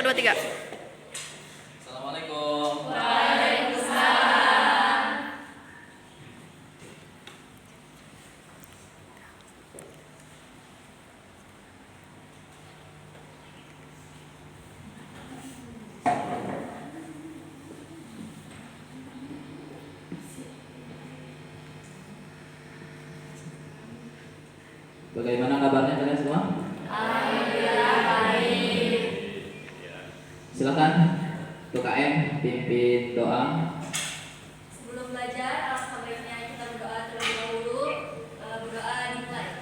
2, 3. Assalamualaikum. Waalaikumsalam. Bagaimana kabarnya kalian semua? Alhamdulillah baik. Silakan UKM pimpin doa. Sebelum belajar, alangkah baiknya kita berdoa terlebih dahulu. Berdoa dimulai.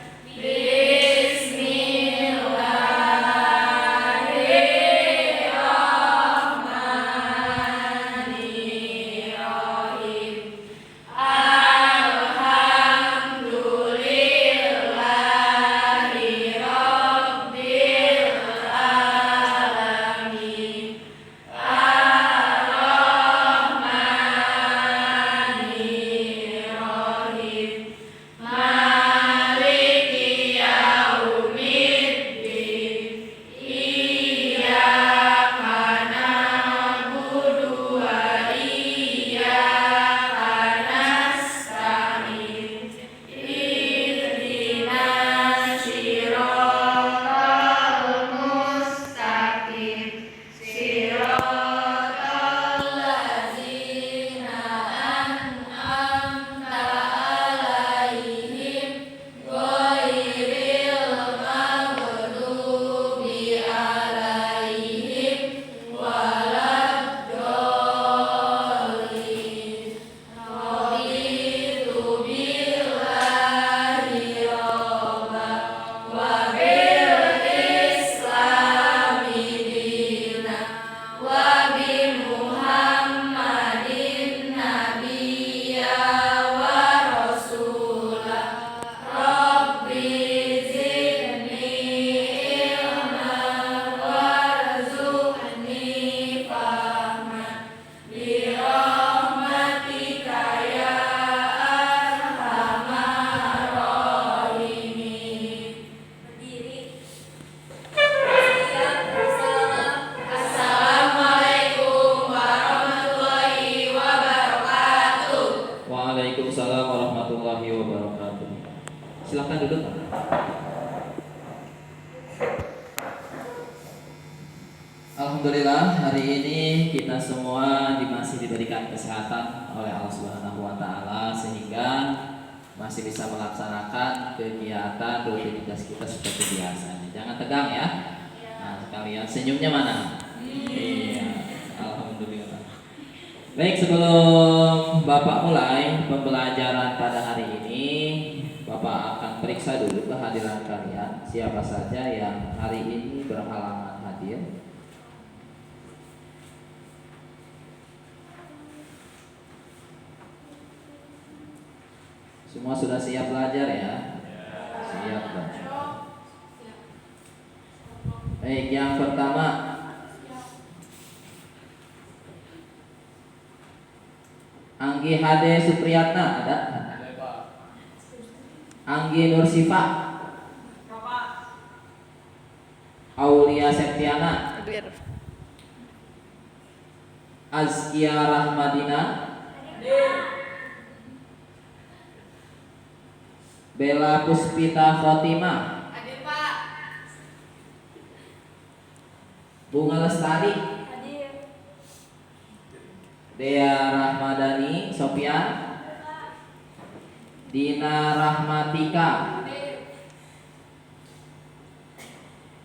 Waalaikumsalam warahmatullahi wabarakatuh. Silakan duduk. Alhamdulillah, hari ini kita semua masih diberikan kesehatan oleh Allah Subhanahu wa taala sehingga masih bisa melaksanakan kegiatan rutinitas kita seperti biasa. Jangan tegang ya. Nah, sekalian senyumnya mana? Iya. Alhamdulillah. Baik, sebelum Bapak mulai pembelajaran pada hari ini, Bapak akan periksa dulu kehadiran kalian. Siapa saja yang hari ini berhalangan hadir? Semua sudah siap belajar ya? Siap belajar. Baik, yang pertama Anggi HD Supriyatna ada? Anggi Nursifa, Aulia Septiana, Azkia Rahmadina, Bella Puspita Khotimah, Bunga Lestari, Dea Rahmadani Sofian, Dina Rahmatika,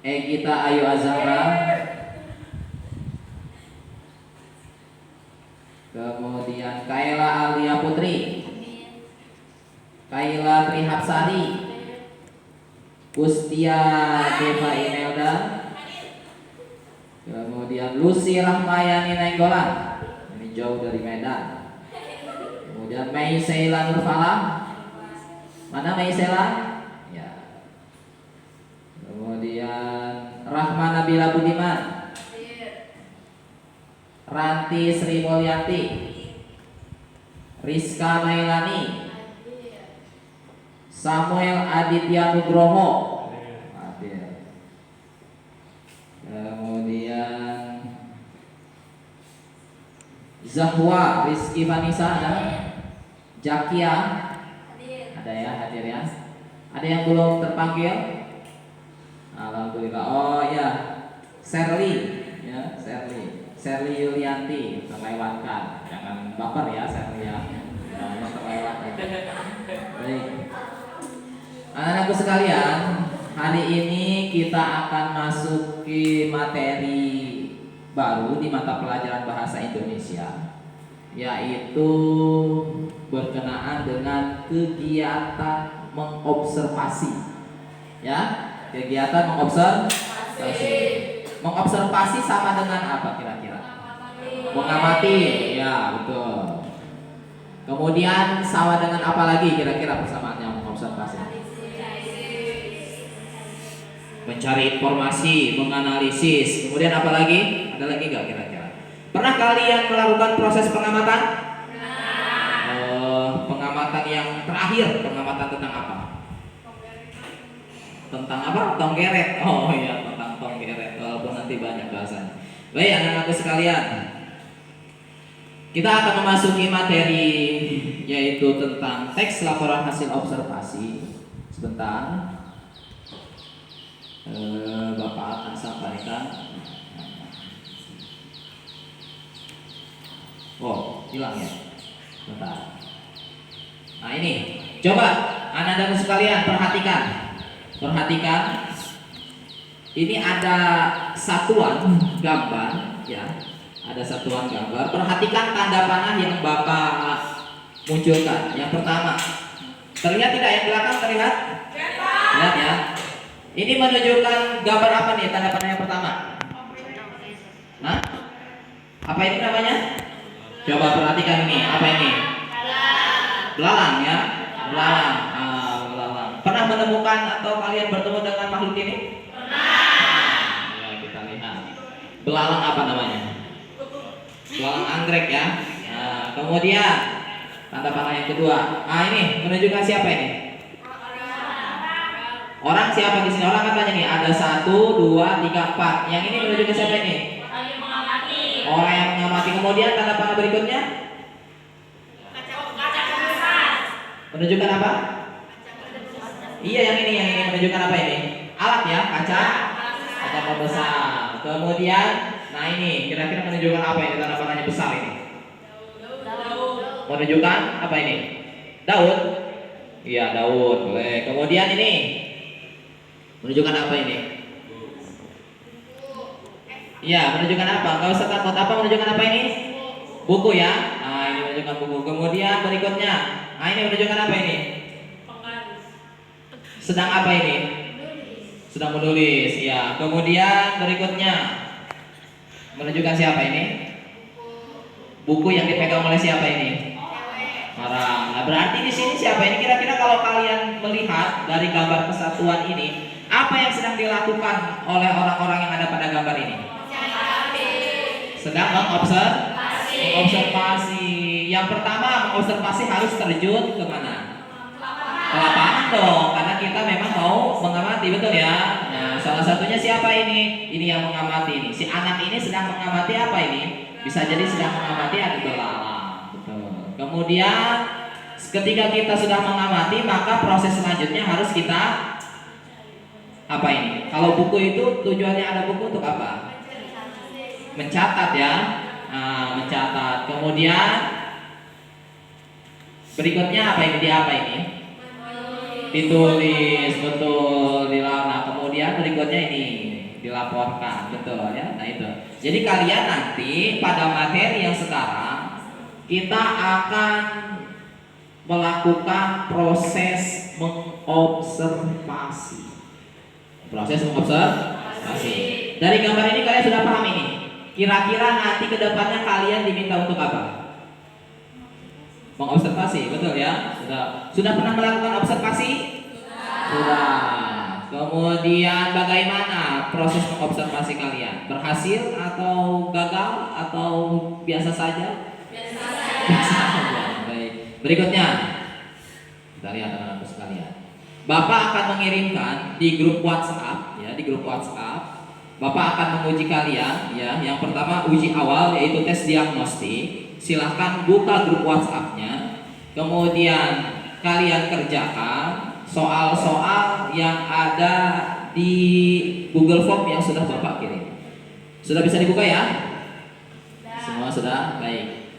Egita Ayu Azahra, kemudian Kaila Alia Putri, Kaila Trihapsari, Kustia Deva Inelda, kemudian Lucy Rahmayani Nainggolan, ini jauh dari Medan. Kemudian Mei Sheila Nurfala, mana Mei Sheila? Ya. Kemudian Rahma Nabila Budiman, Ranti Sri Mulyanti, Rizka Nailani, Samuel Aditya Nugroho hadir. Kemudian Zahwa, Rizky Vanessa ada? Jakia Hadir. ada ya, hadir ya. Ada yang belum terpanggil? Alhamdulillah. Oh ya, Sherly ya, Sherly Yulianti terlewatkan. Jangan baper ya Sherly ya. Jangan terlewatkan. Baik. Anak-anakku sekalian, hari ini kita akan masuki materi baru di mata pelajaran bahasa Indonesia, yaitu berkenaan dengan kegiatan mengobservasi. Ya, kegiatan mengobservasi. Mengobservasi sama dengan apa kira-kira? Mengamati. Ya, betul. Kemudian sama dengan apa lagi kira-kira persamaannya mengobservasi? Mencari informasi, menganalisis. Kemudian apa lagi? Ada lagi nggak kira-kira? Pernah kalian melakukan proses pengamatan? Pengamatan yang terakhir, pengamatan tentang apa? Tentang apa? Tonggeret. Oh iya, tentang tonggeret. Walaupun nanti banyak bahasanya. Baik, anak-anakku sekalian, kita akan memasuki materi yaitu tentang teks laporan hasil observasi. Sebentar. Bapak akan sampaikan. Oh, hilang ya. Bentar. Nah ini, coba anak-anak sekalian perhatikan. Perhatikan. Ini ada satuan gambar, ya. Ada satuan gambar. Perhatikan tanda panah yang Bapak munculkan. Yang pertama, terlihat tidak yang belakang terlihat? Lihat ya. Ini menunjukkan gambar apa nih tanda panah yang pertama? Hah? Apa ini namanya? Coba perhatikan ini. Apa ini? Belalang ya. Belalang. Belalang. Pernah menemukan atau kalian bertemu dengan makhluk ini? Pernah. Ya, kita lihat. Belalang apa namanya? Belalang anggrek ya. Nah, kemudian tanda panah yang kedua. Ini menunjukkan siapa ini? Orang siapa di sini? Orang katanya nih ada 1, 2, 3, 4. Yang ini menunjukkan siapa ini? Orang yang mengamati. Kemudian tanda panah berikutnya menunjukkan apa? Iya yang ini menunjukkan apa ini? Alat ya, kaca pembesar. Kemudian, nah ini kira-kira menunjukkan apa ini tanda panahnya besar ini? Menunjukkan apa ini? Daun? Iya daun, boleh. Kemudian ini menunjukkan apa ini? Iya, menunjukkan apa? Gak usah takut. Apa menunjukkan apa ini? Buku ya. Nah, ini menunjukkan buku. Kemudian berikutnya. Nah, ini menunjukkan apa ini? Sedang apa ini? Sedang menulis. Ya. Kemudian berikutnya menunjukkan siapa ini? Buku yang dipegang oleh siapa ini? Orang. Nah, berarti di sini siapa ini? Kira-kira kalau kalian melihat dari gambar kesatuan ini, apa yang sedang dilakukan oleh orang-orang yang ada pada gambar ini? Sedang mengobservasi. Yang pertama, mengobservasi harus terjun ke mana? Ke lapangan dong, karena kita memang mau mengamati, betul ya? Nah, salah satunya siapa ini? Ini yang mengamati ini. Si anak ini sedang mengamati apa ini? Bisa jadi sedang mengamati ada belalang. Betul. Kemudian, ketika kita sudah mengamati, maka proses selanjutnya harus kita apa ini? Kalau buku itu tujuannya ada buku untuk apa? Mencatat ya. Nah, mencatat. Kemudian berikutnya apa ini? Apa ini? Ditulis, betul, nah, kemudian berikutnya ini dilaporkan, betul ya. Nah itu. Jadi kalian nanti pada materi yang sekarang kita akan melakukan proses mengobservasi. Proses mengobservasi. Dari gambar ini kalian sudah paham ini. Kira-kira nanti ke depannya kalian diminta untuk apa? Mengobservasi, betul ya? Sudah pernah melakukan observasi? Sudah. Kemudian bagaimana proses mengobservasi kalian? Berhasil atau gagal atau biasa saja? Biasa saja. Baik. Berikutnya kita lihat anak-anak sekalian. Bapak akan mengirimkan di grup WhatsApp ya, di grup WhatsApp Bapak akan menguji kalian ya. Yang pertama uji awal yaitu tes diagnostik. Silahkan buka grup WhatsApp-nya. Kemudian kalian kerjakan soal-soal yang ada di Google Form yang sudah Bapak kirim. Sudah bisa dibuka ya? Semua sudah? Baik.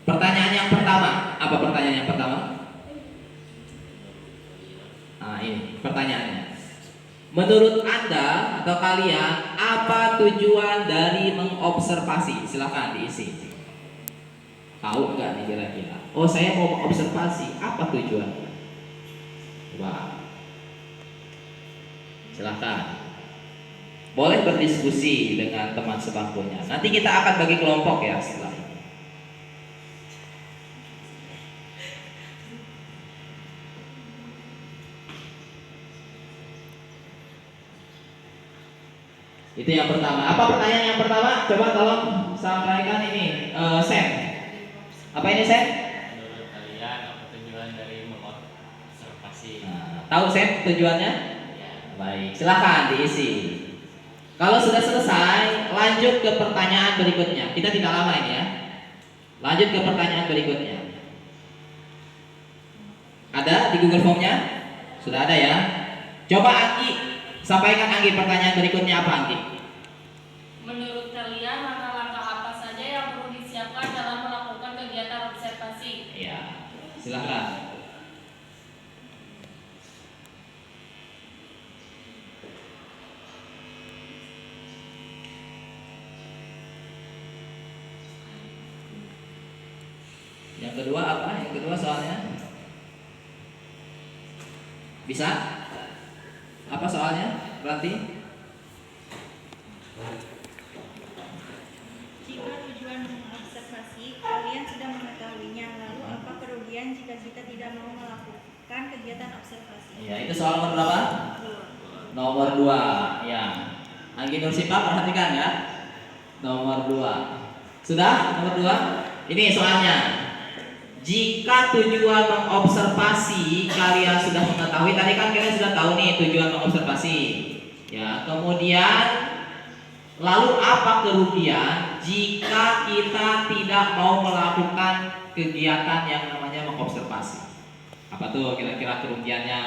Pertanyaan yang pertama, apa pertanyaan yang pertama? Nah, ini pertanyaannya. Menurut Anda atau kalian, apa tujuan dari mengobservasi? Silakan diisi. Tahu nggak nih kira-kira? Oh, saya mau mengobservasi. Apa tujuannya? Coba. Silakan. Boleh berdiskusi dengan teman sebangkunya. Nanti kita akan bagi kelompok ya setelah ini. Itu yang pertama. Apa pertanyaan yang pertama? Coba tolong sampaikan ini, Sam. Apa ini Sam? Menurut kalian apa tujuan dari mengobservasi? Nah, tahu Sam tujuannya? Ya. Baik, silakan diisi. Kalau sudah selesai, lanjut ke pertanyaan berikutnya. Kita tidak lama ini ya. Lanjut ke pertanyaan berikutnya. Ada di Google Form-nya? Sudah ada ya? Coba Anggi, sampaikan Anggi pertanyaan berikutnya apa Anggi? Menurut kalian langkah-langkah apa saja yang perlu disiapkan dalam melakukan kegiatan observasi? Ya, silakan. Yang kedua apa? Yang kedua soalnya? Bisa? Apa soalnya? Berarti? Jika tujuan mengobservasi, kalian sudah mengetahuinya, lalu apa kerugian jika kita tidak mau melakukan kegiatan observasi? Ya, itu soal nomor berapa? Nomor 2. Ya. Anggi Nursipa perhatikan ya. Nomor 2. Sudah? Nomor 2. Ini soalnya. Jika tujuan mengobservasi kalian sudah mengetahui, tadi kan kalian sudah tahu nih tujuan mengobservasi. Ya, kemudian lalu apa kerugian jika kita tidak mau melakukan kegiatan yang namanya mengobservasi? Apa tuh kira-kira kerugiannya?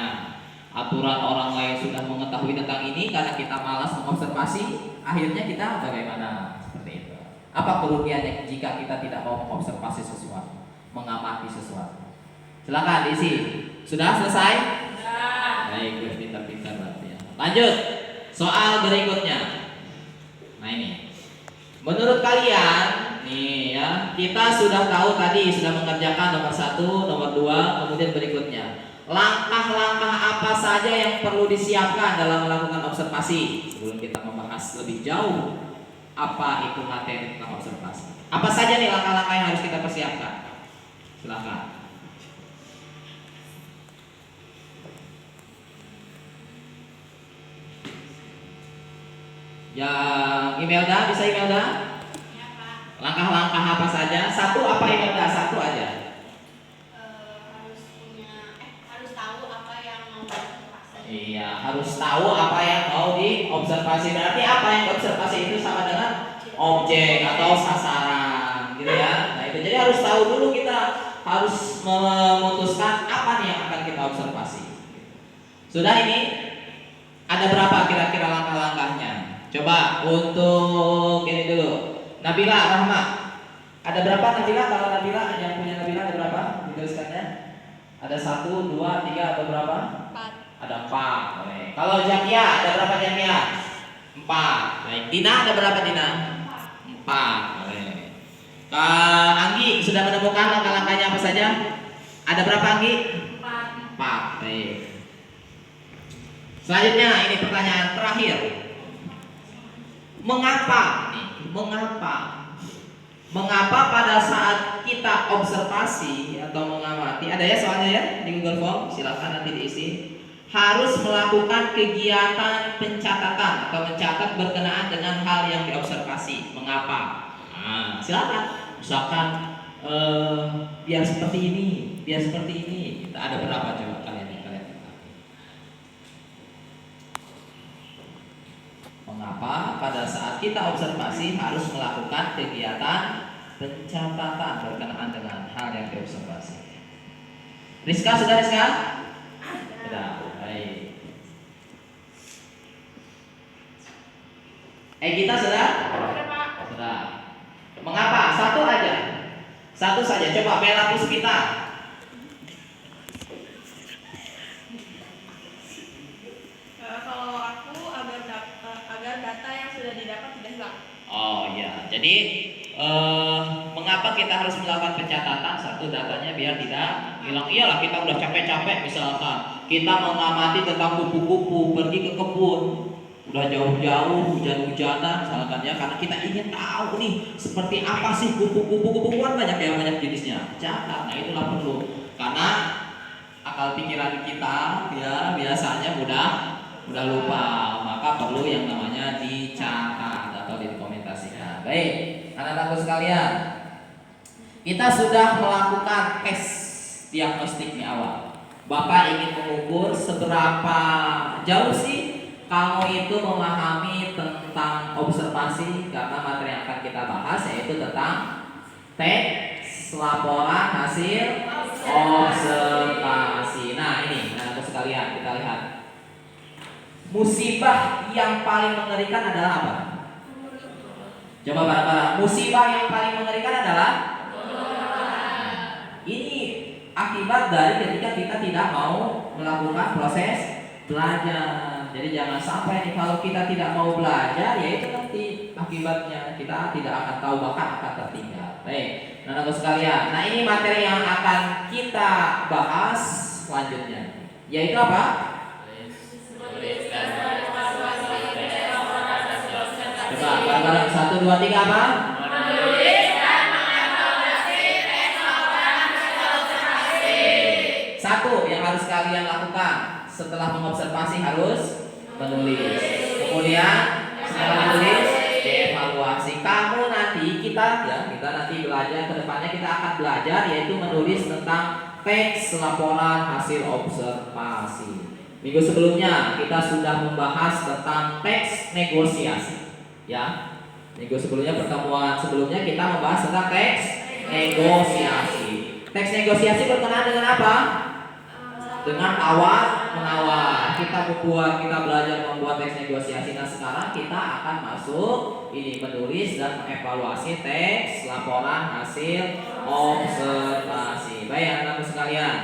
Aturan orang lain sudah mengetahui tentang ini karena kita malas mengobservasi, akhirnya kita bagaimana? Seperti itu. Apa kerugiannya jika kita tidak mau mengobservasi sesuatu? Mengamati sesuatu. Silakan diisi. Sudah selesai? Sudah. Baik, pintar-pintar berarti ya. Lanjut. Soal berikutnya. Nah ini. Menurut kalian, nih ya, kita sudah tahu tadi sudah mengerjakan nomor 1, nomor 2, kemudian berikutnya. Langkah-langkah apa saja yang perlu disiapkan dalam melakukan observasi? Sebelum kita membahas lebih jauh apa itu materi tentang observasi. Apa saja nih langkah-langkah yang harus kita persiapkan? Silakan. Yang Imelda, bisa Imelda? Ya, Pak. Langkah-langkah apa saja? Satu apa Imelda? Satu aja. Harus tahu apa yang mau diobservasi. Iya, harus tahu apa yang mau diobservasi. Berarti apa yang diobservasi itu sama dengan objek atau sasaran, gitu ya. Nah itu jadi harus tahu dulu, kita harus memutuskan apa nih yang akan kita observasi. Sudah ini? Ada berapa kira-kira langkah-langkahnya? Coba untuk ini dulu. Nabila Rahma. Ada berapa Nabila? Kalau Nabila yang punya Nabila ada berapa? Dituliskannya? Ada 1, 2, 3 atau berapa? 4. Ada 4. Oke. Kalau Jakia ada berapa Jakia? 4. Baik. Dina ada berapa Dina? 4. Oke. Anggi sudah menemukan langkah-langkahnya apa saja? Ada berapa Anggi? 4. 4. Baik. Selanjutnya ini pertanyaan terakhir. Mengapa? Mengapa pada saat kita observasi atau mengamati, ada ya soalnya ya di Google Form, silakan nanti diisi. Harus melakukan kegiatan pencatatan atau mencatat berkenaan dengan hal yang diobservasi. Mengapa? Nah, silakan. Misalkan biar seperti ini, biar seperti ini. Ada berapa coba kalian? Mengapa pada saat kita observasi harus melakukan kegiatan pencatatan berkenaan dengan hal yang diobservasi. Rizka, sudah Rizka? Sudah, baik. Kita sudah? Sudah. Mengapa? Satu aja. Satu saja. Coba Bella Puspita. Kalau aku agar data yang sudah didapat tidak hilang. Oh ya. Jadi mengapa kita harus melakukan pencatatan? Satu, datanya biar tidak hilang. Iyalah, kita udah capek-capek misalkan kita mengamati tentang kupu-kupu, pergi ke kebun, udah jauh-jauh, hujan-hujanan misalkan ya, karena kita ingin tahu nih seperti apa sih kupu-kupu kan banyak ya, banyak jenisnya. Catat. Nah, itulah perlu. Karena akal pikiran kita ya biasanya mudah lupa, maka perlu yang namanya dicatat atau didokumentasikan. Baik, anak-anakku sekalian, kita sudah melakukan tes diagnostik di awal. Bapak ingin mengukur seberapa jauh sih kamu itu memahami tentang observasi, karena materi yang akan kita bahas yaitu tentang teks laporan hasil observasi. Nah, ini anak-anakku sekalian, kita lihat. Musibah yang paling mengerikan adalah apa? Coba bareng-bareng. Musibah yang paling mengerikan adalah ini akibat dari ketika kita tidak mau melakukan proses belajar. Jadi jangan sampai nih kalau kita tidak mau belajar, ya itu nanti akibatnya kita tidak akan tahu, bahkan akan tertinggal. Baik, anak-anak sekalian. Nah, ini materi yang akan kita bahas selanjutnya, yaitu apa? Coba bareng-bareng 1, 2, 3 apa? Menulis dan mengevaluasi tes laporan hasil observasi. Satu yang harus kalian lakukan setelah mengobservasi harus menulis. Kemudian setelah menulis dievaluasi. Kamu nanti kita nanti belajar ke depannya, kita akan belajar yaitu menulis tentang teks laporan hasil observasi. Minggu sebelumnya kita sudah membahas tentang teks negosiasi. Ya, minggu sebelumnya, pertemuan sebelumnya kita membahas tentang teks negosiasi. Teks negosiasi berkenaan dengan apa? Dengan tawar menawar. Kita belajar membuat teks negosiasi. Nah, sekarang kita akan masuk ini menulis dan mengevaluasi teks laporan hasil observasi. Baik, anak-anak sekalian.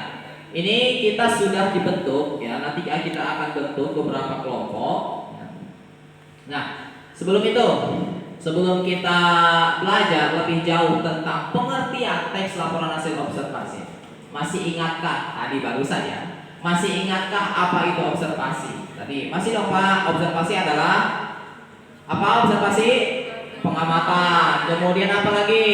Ini kita sudah dibentuk ya. Nanti kita akan bentuk beberapa kelompok. Nah, sebelum kita belajar lebih jauh tentang pengertian teks laporan hasil observasi, masih ingatkah tadi baru saja? Masih ingatkah apa itu observasi? Tadi masih dong Pak. Observasi adalah apa? Observasi pengamatan. Kemudian apa lagi?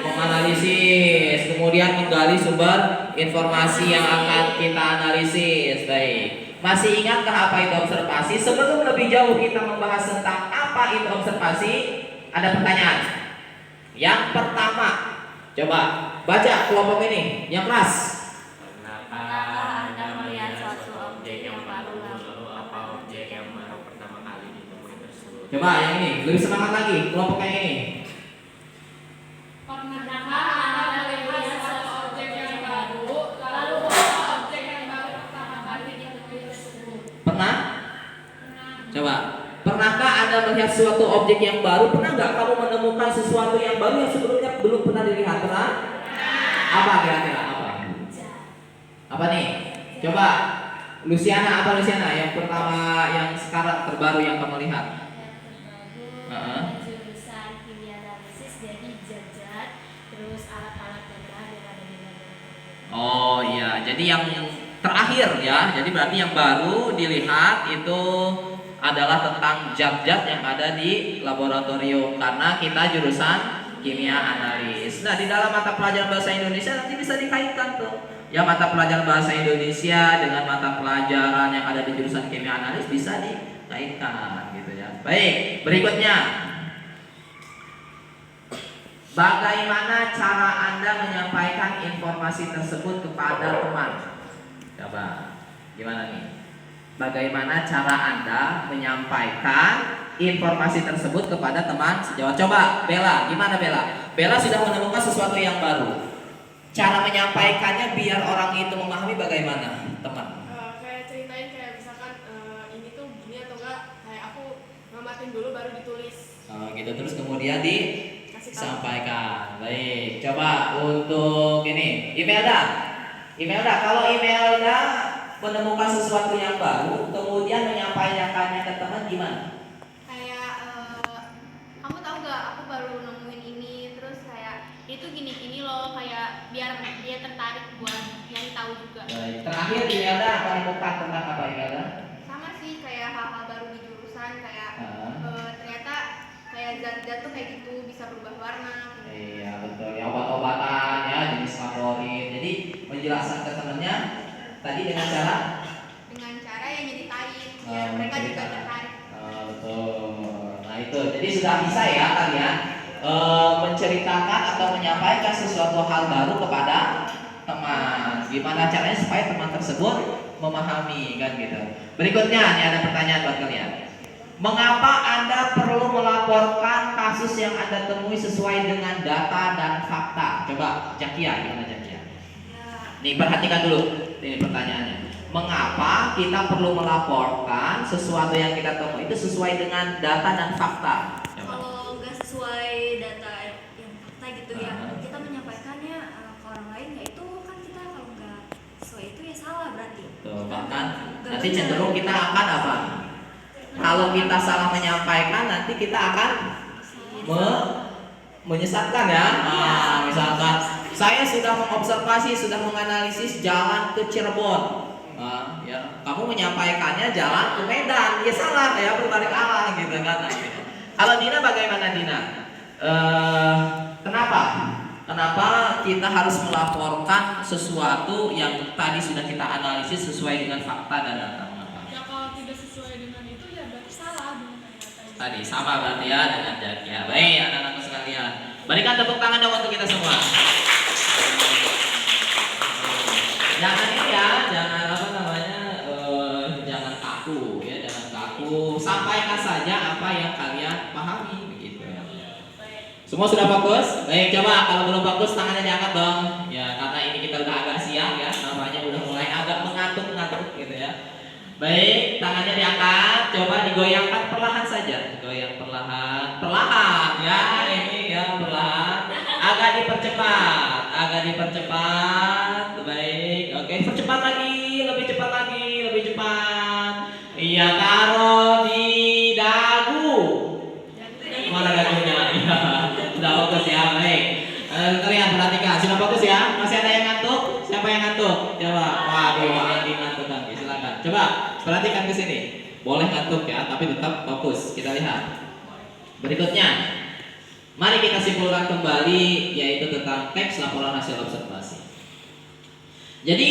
Menganalisis. Kemudian menggali sumber informasi yang akan kita analisis. Baik. Masih ingatkah apa itu observasi? Sebelum lebih jauh kita membahas tentang apa itu observasi, ada pertanyaan. Yang pertama, coba baca kelompok ini, yang kelas. Apakah Anda melihat suatu objek yang baru, lalu apa objek yang baru pertama kali ditemui tersebut? Coba yang ini, lebih semangat lagi kelompok yang ini. Pernahkah Anda melihat suatu objek yang baru, lalu apa objek yang baru pertama kali ditemui tersebut? Pernah? Coba. Pernahkah Anda melihat suatu objek yang baru? Pernah nggak kamu menemukan sesuatu yang baru yang sebelumnya belum pernah dilihat? Pernah? Apa kira-kira? Apa nih? Coba Luciana, apa Luciana? Yang pertama, yang sekarang terbaru yang kamu lihat? jurusan kimia analisis, jadi zat-zat, terus alat-alat yang ada di laboratorium. Oh iya, jadi yang terakhir ya. Jadi berarti yang baru dilihat itu adalah tentang zat-zat yang ada di laboratorium, karena kita jurusan kimia analis. Nah, di dalam mata pelajaran bahasa Indonesia nanti bisa dikaitkan tuh. Ya, mata pelajaran bahasa Indonesia dengan mata pelajaran yang ada di jurusan kimia analis bisa dikaitkan gitu ya. Baik, berikutnya. Bagaimana cara Anda menyampaikan informasi tersebut kepada teman? Coba, gimana nih? bagaimana cara Anda menyampaikan informasi tersebut kepada teman sejawat. Coba Bella, gimana Bella? Bella sudah menemukan sesuatu yang baru. Cara menyampaikannya biar orang itu memahami bagaimana, teman? Kayak ceritain kayak misalkan ini tuh gini atau enggak, kayak aku ngamatin dulu baru ditulis. Gitu, terus kemudian Kasih tahu. disampaikan. Baik, coba untuk ini Imelda. Imelda, kalau Imelda menemukan sesuatu yang baru, kemudian menyampaikannya ke teman gimana? Kayak kamu tahu gak aku baru nemuin ini, terus kayak itu gini-gini loh, kayak biar dia tertarik buat nyari tahu juga. Baik, terakhir Imelda menemukan tentang apa Imelda? Sama sih kayak hal-hal baru di jurusan, kayak Ah. ternyata kayak zat-zat tuh kayak gitu bisa berubah warna. Iya betul, ya obat-obatan ya jenis favorit. Jadi menjelaskan ke temannya tadi dengan cara yang nyeritain biar mereka juga tertarik. betul. Nah itu, jadi sudah bisa ya kalian menceritakan atau menyampaikan sesuatu hal baru kepada teman. Gimana caranya supaya teman tersebut memahami kan gitu. Berikutnya nih ada pertanyaan buat kalian. Mengapa Anda perlu melaporkan kasus yang Anda temui sesuai dengan data dan fakta? Coba Jakia, gimana Jakia? Nih perhatikan dulu, ini pertanyaannya. Mengapa kita perlu melaporkan sesuatu yang kita temui itu sesuai dengan data dan fakta? Coba. Kalau nggak sesuai data yang fakta gitu ya, kita menyampaikannya ke orang lain, ya itu kan kita kalau nggak sesuai itu ya salah berarti. Tuh, bahkan nanti cenderung kita akan apa? Kalau kita salah menyampaikan, nanti kita akan menyesatkan ya. Nah, misalkan saya sudah mengobservasi, sudah menganalisis jalan ke Cirebon. Ya, kamu menyampaikannya jalan ke Medan, ya salah ya, berbalik arah gitu kan. Kalau Dina bagaimana Dina? Kenapa kita harus melaporkan sesuatu yang tadi sudah kita analisis sesuai dengan fakta dan data? Ya kalau tidak sesuai dengan itu ya berarti salah dengan data. Tadi sama berarti ya dengan Jakia. Baik anak-anak sekalian, berikan tepuk tangan dong untuk kita semua. Jangan ini ya, jangan apa namanya, jangan kaku ya, jangan kaku. Sampaikan saja apa yang kalian pahami begitu ya. Semua sudah fokus? Baik, coba kalau belum fokus tangannya diangkat dong. Ya, karena ini kita udah agak siang ya, namanya udah mulai agak mengantuk gitu ya. Baik, tangannya diangkat, coba digoyangkan perlahan saja, goyang perlahan ya, ini ya perlahan, agak dipercepat. Baik, oke, percepat lagi, lebih cepat. Iya, taruh di dagu. Mana dagunya? Iya, sudah fokus ya, baik. Kalian perhatikan, sudah fokus ya? Masih ada yang ngantuk? Siapa yang ngantuk? Coba, waduh, Andi ngantuk lagi, silakan. Coba perhatikan ke sini. Boleh ngantuk ya, tapi tetap fokus. Kita lihat. Berikutnya, mari kita simpulkan kembali, yaitu tentang teks laporan hasil observasi. Jadi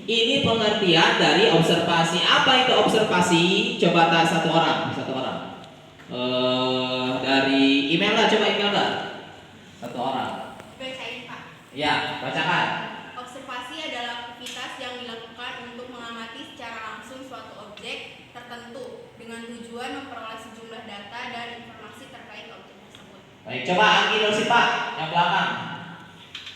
ini pengertian dari observasi. Apa itu observasi? Coba satu orang. Dari Imelda, coba Imelda. Satu orang. Bacain Pak. Ya, bacakan. Observasi adalah aktivitas yang dilakukan untuk mengamati secara langsung suatu objek tertentu dengan tujuan memperoleh sejumlah data dan informasi terkait objek tersebut. Baik, coba Anggi dulu sih Pak, yang belakang.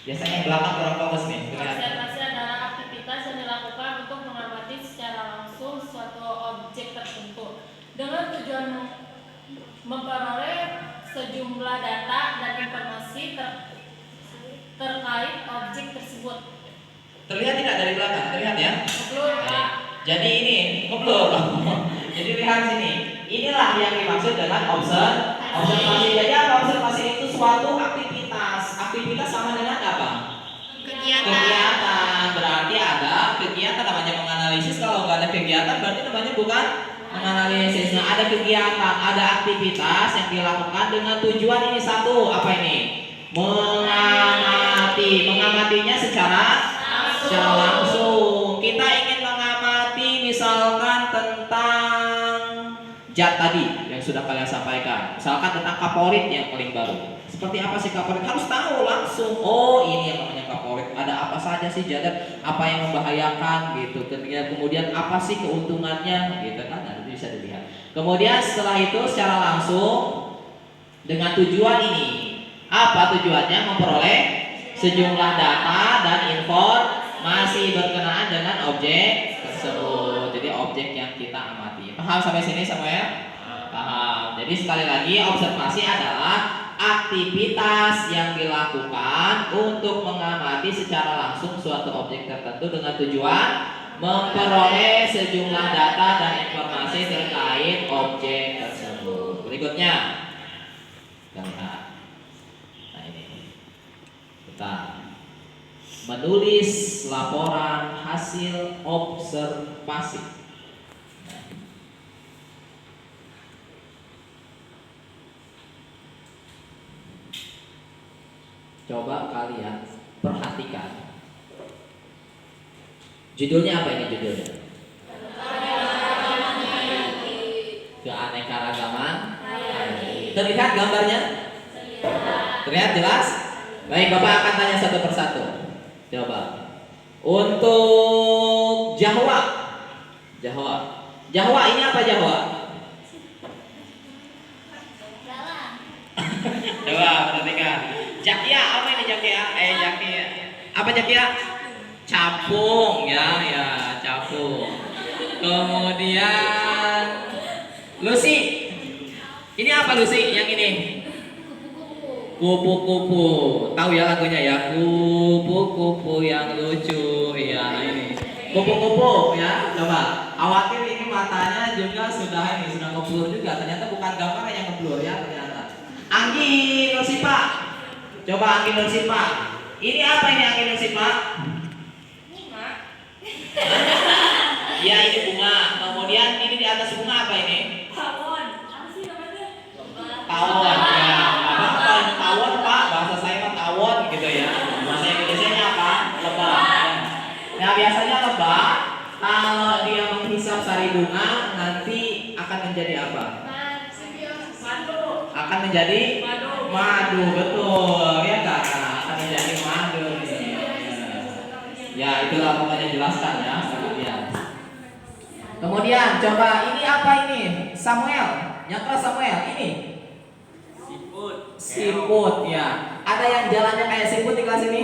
Biasanya yang belakang kurang fokus nih. Observasi adalah aktivitas yang dilakukan untuk mengamati secara langsung suatu objek tertentu dengan tujuan memperoleh sejumlah data dan informasi terkait objek tersebut. Terlihat tidak dari belakang? Terlihat ya? Betul, Pak. Jadi ini ngeblur. Jadi lihat sini. Inilah yang dimaksud dengan observasi. Jadi apa observasi itu? Suatu aktivitas. Aktivitas sama dengan apa? Kegiatan. Berarti ada kegiatan namanya menganalisis. Kalau nggak ada kegiatan berarti namanya bukan menganalisis. Nah, ada kegiatan, ada aktivitas yang dilakukan dengan tujuan ini satu. Apa ini? Mengamati. Mengamatinya secara langsung. Kita ingin mengamati misalkan tentang zat tadi yang yang sudah kalian sampaikan. Misalkan tentang kaporit yang paling baru. Seperti apa sih kaporit? Harus tahu langsung. Oh, ini yang namanya kaporit. Ada apa saja sih jadat? Apa yang membahayakan gitu. Kemudian apa sih keuntungannya gitu kan? Nah, itu bisa dilihat. Kemudian setelah itu secara langsung dengan tujuan ini. Apa tujuannya? Memperoleh sejumlah data dan informasi berkenaan dengan objek tersebut. Jadi objek yang kita amati. Paham sampai sini Samuel? Paham. Jadi sekali lagi observasi adalah aktivitas yang dilakukan untuk mengamati secara langsung suatu objek tertentu dengan tujuan memperoleh sejumlah data dan informasi terkait objek tersebut. Berikutnya, kita lihat. Nah ini, kita menulis laporan hasil observasi. Coba kalian perhatikan. Judulnya apa ini judulnya? Keanekaragaman hayati. Terlihat gambarnya? Terlihat jelas? Baik, Bapak akan tanya satu persatu. Coba. Untuk Jawa. Jawa ini apa Jawa? Coba perhatikan. Jakia, apa ini jakia? Jakia. Apa jakia? Capung ya, capung. Kemudian Lucy. Ini apa Lucy? Yang ini? Kupu-kupu. Tahu ya lagunya ya? Kupu-kupu yang lucu. Ya, ini. Kupu-kupu ya. Coba. Khawatir ini matanya juga sudah ngeblur juga. Ternyata bukan gambar yang ngeblur ya ternyata. Anggi Nursipa. Coba Anggi Nursipa. Ini apa ini Anggi Nursipa? Bunga. Ya ini bunga. Kemudian ini di atas bunga apa ini? Tawon. Apa sih namanya? Tawon ya. Apa tawon Pak? Bahasa saya mah tawon gitu ya. Bahasa Indonesia apa? Lebah. Ya. Nah biasanya lebah kalau dia menghisap sari bunga nanti akan menjadi apa? Akan menjadi madu, betul ya kan? Akan menjadi madu nih. Ya itulah pokoknya jelaskan ya sekalian. Kemudian coba ini apa ini? Samuel, yang kelas Samuel ini. Siput ya. Ada yang jalannya kayak siput di kelas ini?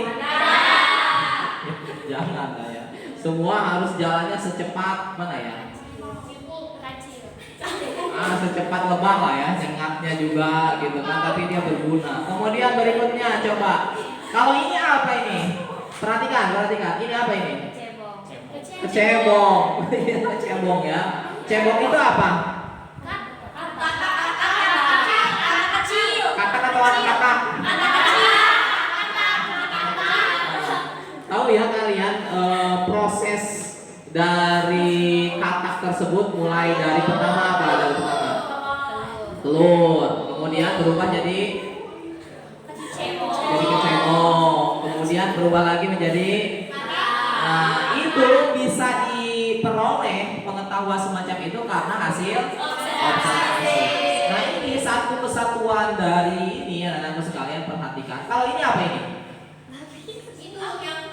Jangan lah ya. Semua harus jalannya secepat mana ya? Secepat lebah lah ya, sengatnya juga gitu kan, tapi dia berguna. Kemudian berikutnya coba, kalau ini apa ini? Perhatikan, ini apa ini? Kecebong. Kecebong ya. Cebong itu apa? Katak atau anak katak? Tahu ya kalian proses dari katak tersebut mulai dari pertama apa? Dari pertama telur, kemudian berubah jadi kecebong, kemudian berubah lagi menjadi. Nah itu bisa diperoleh pengetahuan semacam itu karena hasil observasi. Nah ini satu kesatuan dari ini anak-anak sekalian perhatikan. Kalau ini apa ini? Itu yang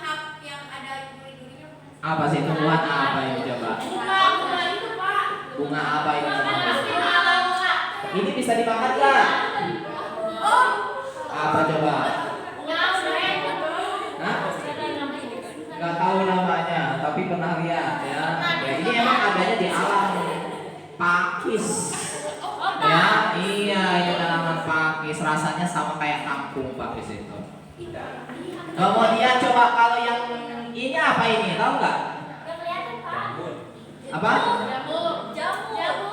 ada duri-durinya. Apa sih tumbuhan apa ini coba? Bunga itu Pak. Bunga apa ini? Ini bisa dimakan nggak? Apa coba? Hah? Nggak tahu namanya, tapi pernah lihat ya. Ya ini emang adanya di alam pakis. Ya, iya ini tanaman pakis. Rasanya sama kayak kangkung pakis itu. Kemudian coba kalau yang ini apa ini? Tahu nggak? Apa?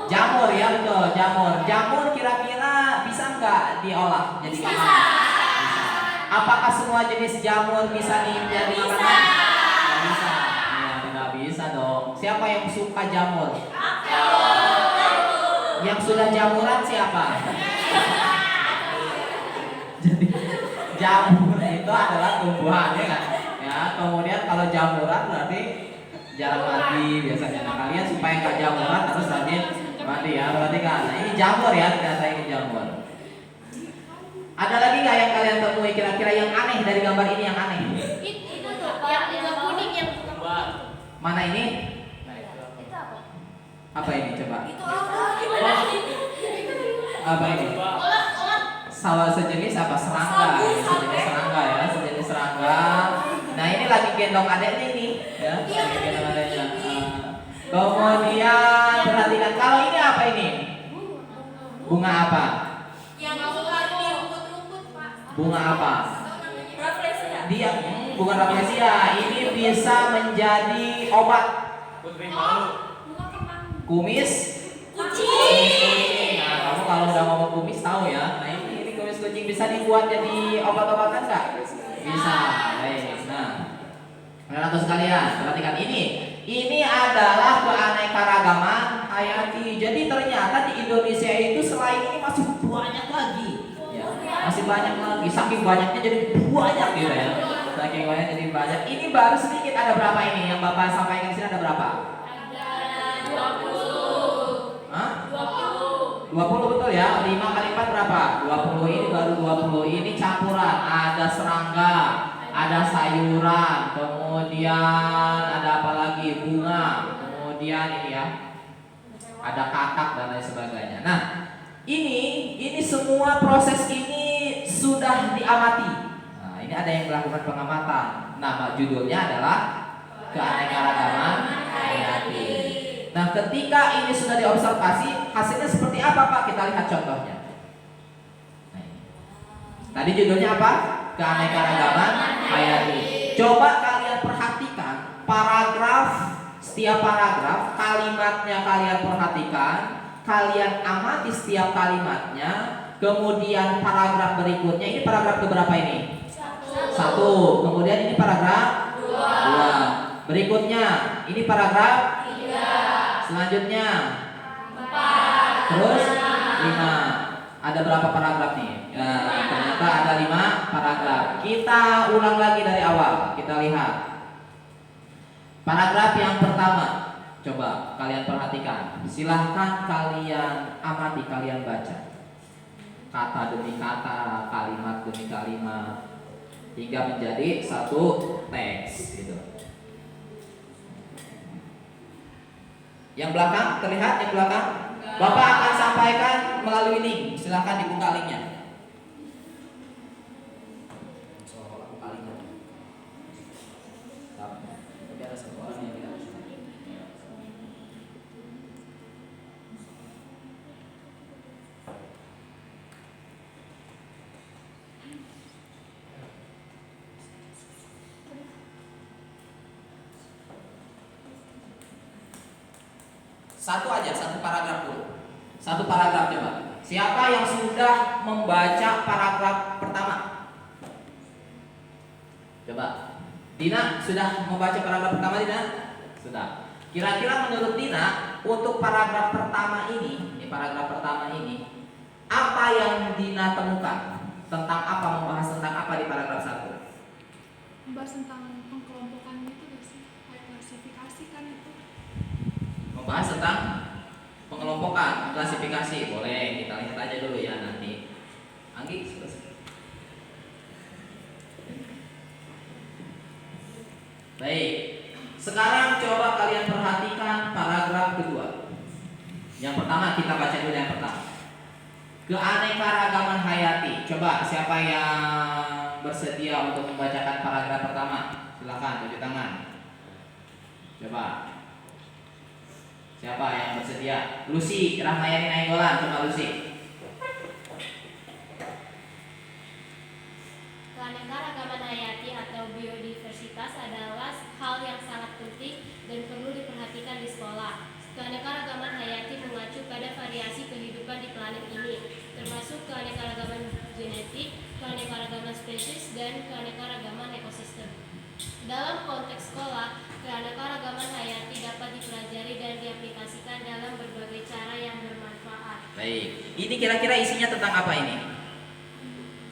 Jamur ya betul, jamur. Jamur kira-kira bisa nggak diolah jadi makanan? Bisa. Apakah semua jenis jamur bisa jadi makanan? Nggak bisa. Ya, nggak bisa dong. Siapa yang suka jamur? Yang sudah jamuran siapa? Jadi jamur itu adalah tumbuhan ya kan? Ya, kemudian kalau jamuran berarti jarang lagi biasanya. Nah kalian supaya nggak jamuran harus rajin Mandi ya, perhatikan. Nah, ini jamur ya, ternyata ini jamur. Ada lagi nggak yang kalian temui kira-kira yang aneh dari gambar ini yang aneh? Itu tuh yang kuning yang Buat. Mana ini? Nah, itu apa? Itu apa? Apa ini coba? Itu apa? Apa ini? Salah sejenis apa? Serangga. Sejenis serangga ya, sejenis serangga. Nah, ini lagi gendong adeknya ini, ya. Lagi gendong adeknya. Kemudian perhatikan kalau ini apa ini? Bunga apa? Yang suka di rumput-rumput, Pak. Bunga apa? Tahu namanya? Rafflesia. Dia bukan rafflesia. Ini bisa menjadi obat. Putri malu. bunga kembang. Kumis. Kucing. Nah, kamu kalau udah ngomong kumis tahu ya. Nah, ini kumis kucing bisa dibuat jadi obat-obatan nggak? Bisa. Baik. Nah, anak-anak sekalian, perhatikan ini. Ini adalah keanekaragaman hayati. Jadi ternyata di Indonesia itu selain ini masih banyak lagi. Ya, masih banyak lagi. Saking banyaknya jadi banyak gitu ya. Saking banyak jadi banyak. Ini baru sedikit. Ada berapa ini? Yang Bapak sampaikan di sini ada berapa? Ada 20. Hah? 20. 20 betul ya? 5 kali 4 berapa? 20 ini baru 20. Ini campuran. Ada serangga, ada sayuran, kemudian ada apa lagi? Bunga, kemudian ini ya, ada kakak dan lain sebagainya. Nah, ini semua proses ini sudah diamati. Nah, ini ada yang melakukan pengamatan. Nama judulnya adalah keanekaragaman hayati. Nah, ketika ini sudah diobservasi, hasilnya seperti apa, Pak? Kita lihat contohnya. Nah, ini. Tadi judulnya apa? Keanekaragaman hayati. Coba kalian perhatikan paragraf, setiap paragraf kalimatnya kalian perhatikan, kalian amati setiap kalimatnya. Kemudian paragraf berikutnya, ini paragraf keberapa ini? 1. Kemudian ini paragraf 2. Berikutnya ini paragraf 3. Selanjutnya 4. Terus 5. Ada berapa paragraf nih? Ya, ternyata ada 5 paragraf. Kita ulang lagi dari awal. Kita lihat paragraf yang pertama. Coba kalian perhatikan. Silahkan kalian amati, kalian baca kata demi kata, kalimat demi kalimat, hingga menjadi satu teks gitu. Yang belakang terlihat, yang belakang Bapak akan sampaikan melalui link. Silahkan dibuka linknya. Tapi ada satu orang yang tidak bisa. Satu aja, satu paragraf dulu. Satu paragraf coba. Siapa yang sudah membaca paragraf pertama? Coba. Dina sudah membaca paragraf pertama, Dina? Sudah. Kira-kira menurut Dina untuk paragraf pertama ini paragraf pertama ini, apa yang Dina temukan? Tentang apa, membahas tentang apa di paragraf 1? Membahas tentang pengkelompokan itu gak sih? Kayak klasifikasi kan itu. Membahas tentang pengelompokan, klasifikasi. Boleh, kita lihat aja dulu ya nanti. Anggi, baik. Sekarang coba kalian perhatikan paragraf kedua. Yang pertama kita baca dulu yang pertama. Keanekaragaman hayati. Coba siapa yang bersedia untuk membacakan paragraf pertama? Silakan tunjuk tangan. Coba. Siapa yang bersedia? Lucy Rahmayani Nainggolan, coba Lucy. Keanekaragaman hayati atau biodiversitas adalah hal yang sangat penting dan perlu diperhatikan di sekolah. Keanekaragaman hayati mengacu pada variasi kehidupan di planet ini, termasuk keanekaragaman genetik, keanekaragaman spesies, dan keanekaragaman ekosistem. Dalam konteks sekolah, keanekaragaman hayati dapat dipelajari dan diaplikasikan dalam berbagai cara yang bermanfaat. Baik, ini kira-kira isinya tentang apa ini?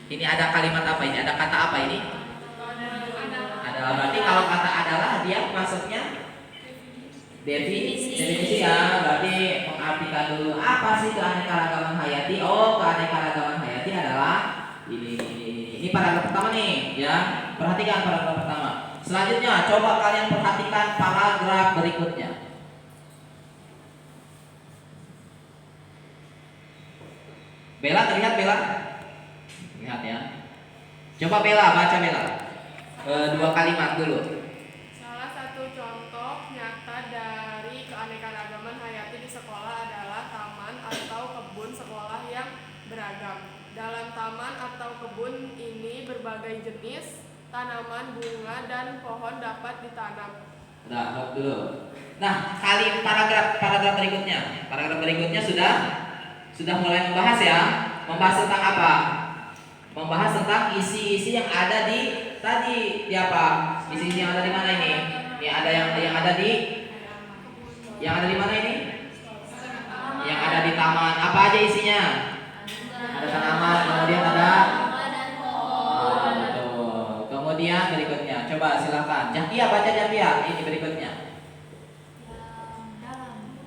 Ini ada kalimat apa ini? Ada kata apa ini? Adalah. Berarti kalau kata adalah dia maksudnya Definisi ya, berarti mengartikan dulu apa sih keanekaragaman hayati. Oh, keanekaragaman hayati adalah ini paragraf pertama nih ya. Perhatikan paragraf pertama. Selanjutnya coba kalian perhatikan paragraf berikutnya. Bella, terlihat Bella? Lihat ya. Coba Bella, baca Bella. Dua kalimat dulu. Salah satu contoh nyata dari keanekaragaman hayati di sekolah adalah taman atau kebun sekolah yang beragam. Dalam taman atau kebun ini berbagai jenis tanaman, bunga, dan pohon dapat ditanam. Udah, stop dulu. Nah, paragraf berikutnya. Paragraf berikutnya sudah mulai membahas ya. Membahas tentang apa? Membahas tentang isi-isi yang ada di tadi. Di apa? Isi-isi yang ada di mana ini? Ini ada yang ada di mana ini? Yang ada di taman. Apa aja isinya? Ada tanaman, kemudian ada betul. Kemudian berikutnya, coba silakan. Jakia, baca Jakia. Ini berikutnya.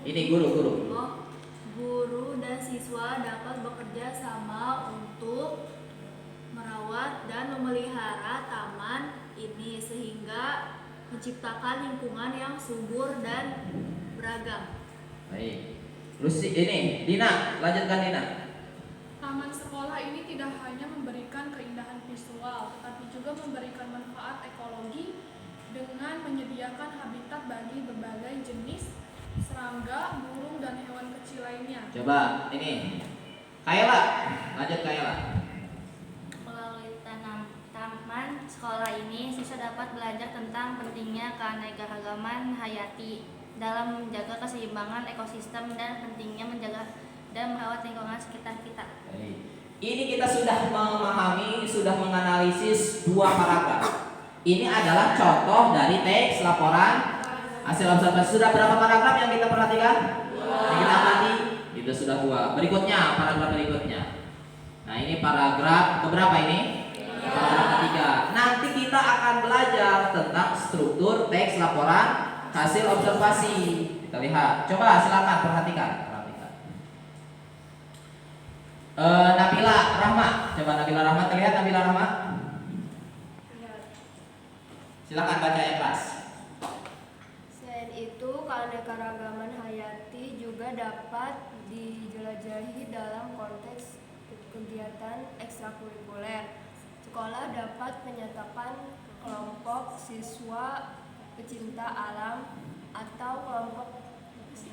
Ini guru. Guru dan siswa dapat bekerja sama untuk merawat dan memelihara taman ini sehingga menciptakan lingkungan yang subur dan beragam. Baik. Terus ini Dina, lanjutkan Dina. Taman sekolah ini tidak hanya memberikan keindahan visual, tetapi juga memberikan manfaat ekologi dengan menyediakan habitat bagi berbagai jenis serangga, burung, dan hewan kecil lainnya. Coba ini Kayla, lanjut Kayla. Melalui taman sekolah ini, siswa dapat belajar tentang pentingnya keanekaragaman hayati dalam menjaga keseimbangan ekosistem dan pentingnya menjaga dan merawat lingkungan sekitar kita. Baik. Ini kita sudah memahami, sudah menganalisis dua paragraf. Ini adalah contoh dari teks laporan hasil observasi. Sudah berapa paragraf yang kita perhatikan? Yang kita amati? Itu sudah dua. Berikutnya, paragraf berikutnya. Nah, ini paragraf keberapa ini? Paragraf ketiga. Nanti kita akan belajar tentang struktur teks laporan hasil observasi. Kita lihat. Coba silakan perhatikan. Nabila Rahma. Coba Nabila Rahma, terlihat Nabila Rahma? Silakan baca yang keras. Selain itu, keanekaragaman hayati juga dapat dijelajahi dalam konteks kegiatan ekstrakurikuler. Sekolah dapat menyatakan kelompok siswa pecinta alam atau kelompok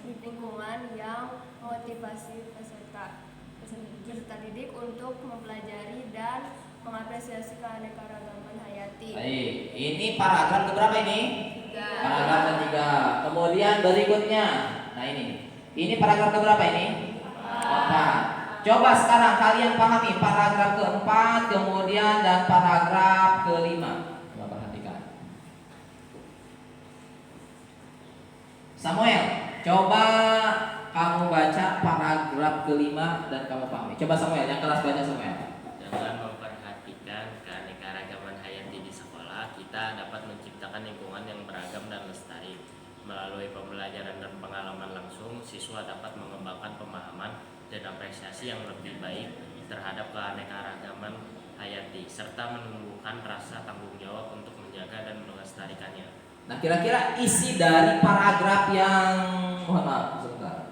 lingkungan yang memotivasi peserta didik untuk mempelajari dan mengapresiasi keanekaragaman hayati. Baik, ini paragraf keberapa ini? Paragraf ketiga. Kemudian berikutnya, nah ini paragraf keberapa ini? Keempat. Coba sekarang kalian pahami paragraf keempat, kemudian dan paragraf kelima. Coba perhatikan. Samuel, coba kamu baca paragraf kelima dan kamu pahami. Coba Samuel, yang kelas baca Samuel. Dengan memperhatikan keanekaragaman hayati di sekolah, kita dapat menciptakan lingkungan yang beragam dan lestari. Melalui pembelajaran dan pengalaman langsung, siswa dapat mengembangkan pemahaman dan apresiasi yang lebih baik terhadap keanekaragaman hayati, serta menumbuhkan rasa tanggung jawab untuk menjaga dan melestarikannya. Nah, kira-kira isi dari paragraf yang mohon maaf sebentar.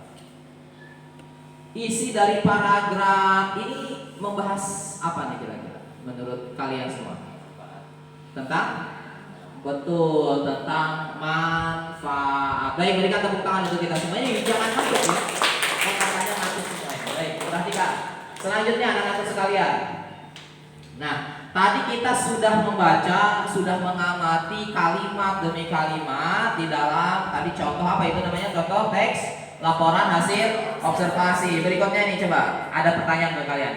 Isi dari paragraf ini membahas apa nih kira-kira menurut kalian semua? Tentang manfaat. Baik, berikan tepuk tangan untuk kita semuanya. Jangan ngantuk ya. Katanya ngantuk semuanya. Baik, perhatikan. Selanjutnya anak-anak sekalian. Nah, tadi kita sudah membaca, sudah mengamati kalimat demi kalimat di dalam tadi contoh apa itu namanya? Contoh teks laporan hasil observasi. Berikutnya ini coba ada pertanyaan ke kalian.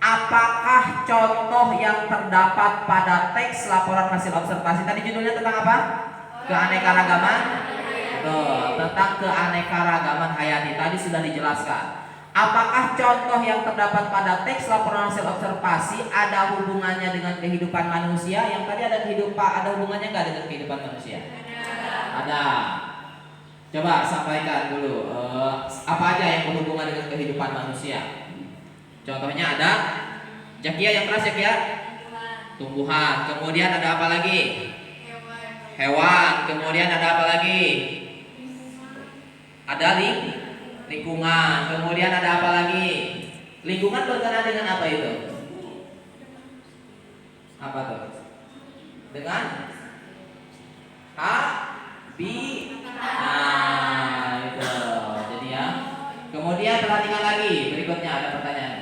Apakah contoh yang terdapat pada teks laporan hasil observasi tadi judulnya tentang apa? Keanekaragaman. Tuh, tentang keanekaragaman hayati tadi sudah dijelaskan. Apakah contoh yang terdapat pada teks laporan hasil observasi ada hubungannya dengan kehidupan manusia? Yang tadi ada hubungannya nggak dengan kehidupan manusia? Ada. Coba sampaikan dulu apa aja yang berhubungan dengan kehidupan manusia. Contohnya ada Jakia yang keras Jakia. Tumbuhan. Kemudian ada apa lagi? Hewan. Kemudian ada apa lagi? Ada lingkungan. Kemudian ada apa lagi? Lingkungan berkenaan dengan apa itu? Apa tuh? Dengan nah itu. Jadi ya. Kemudian perhatikan lagi. Berikutnya ada pertanyaan.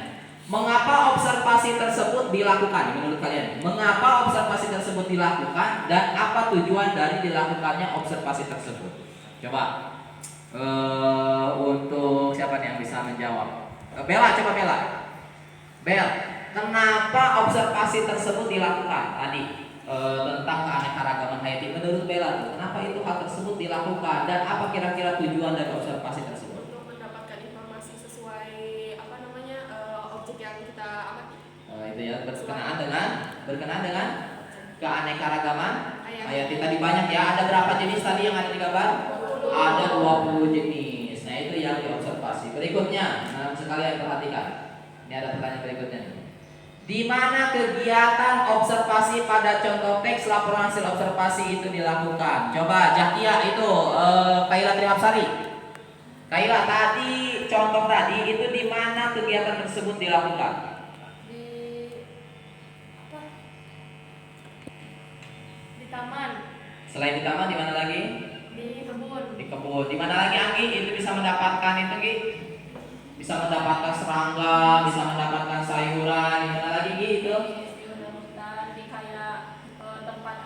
Mengapa observasi tersebut dilakukan? Menurut kalian, mengapa observasi tersebut dilakukan dan apa tujuan dari dilakukannya observasi tersebut? Coba untuk siapa nih yang bisa menjawab? Bella, coba Bella. Bel, kenapa observasi tersebut dilakukan tadi tentang keanekaragaman hayati? Menurut Bella, kenapa itu hal tersebut dilakukan dan apa kira-kira tujuan dari observasi tersebut? Untuk mendapatkan informasi sesuai objek yang kita amati. Itu ya berkenaan dengan keanekaragaman hayati. Tadi banyak ya. Ada berapa jenis tadi yang ada di gambar? Ada 20 jenis. Nah itu yang diobservasi. Berikutnya, sekalian perhatikan. Ini ada pertanyaan berikutnya. Di mana kegiatan observasi pada contoh teks laporan hasil observasi itu dilakukan? Coba Jakia itu Kaila Trimapsari. Kaila tadi contoh tadi itu di mana kegiatan tersebut dilakukan? Di taman. Selain di taman di mana lagi? Di kebun. Di kebun. Di mana lagi Anggi? Itu bisa mendapatkan itu Gi? Bisa mendapatkan serangga, bisa mendapatkan sayuran. Di mana lagi Gi itu? Di hutan, di kayak tempat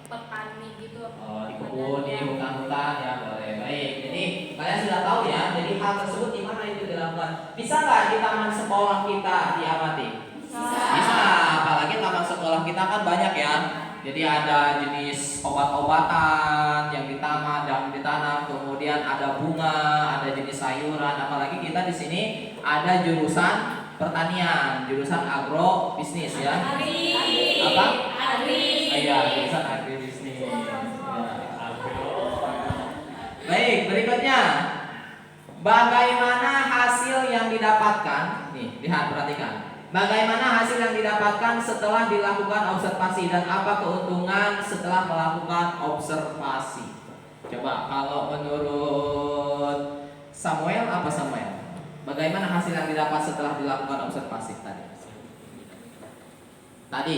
petani gitu. Oh, di kebun, di hutan-hutan ya boleh. Baik. Jadi kalian sudah tahu ya. Jadi hal tersebut di mana itu dilakukan? Bisa nggak di taman sekolah kita diamati? Bisa. Apalagi taman sekolah kita kan banyak ya. Jadi ada jenis obat-obatan yang ditanam, kemudian ada bunga, ada jenis sayuran. Apalagi kita di sini ada jurusan pertanian, jurusan agrobisnis ya. Apa? Iya, jurusan agribisnis. Ya. Baik, berikutnya. Bagaimana hasil yang didapatkan? Nih, lihat perhatikan. Bagaimana hasil yang didapatkan setelah dilakukan observasi dan apa keuntungan setelah melakukan observasi? Coba kalau menurut Samuel, apa Samuel? Bagaimana hasil yang didapat setelah dilakukan observasi tadi? Tadi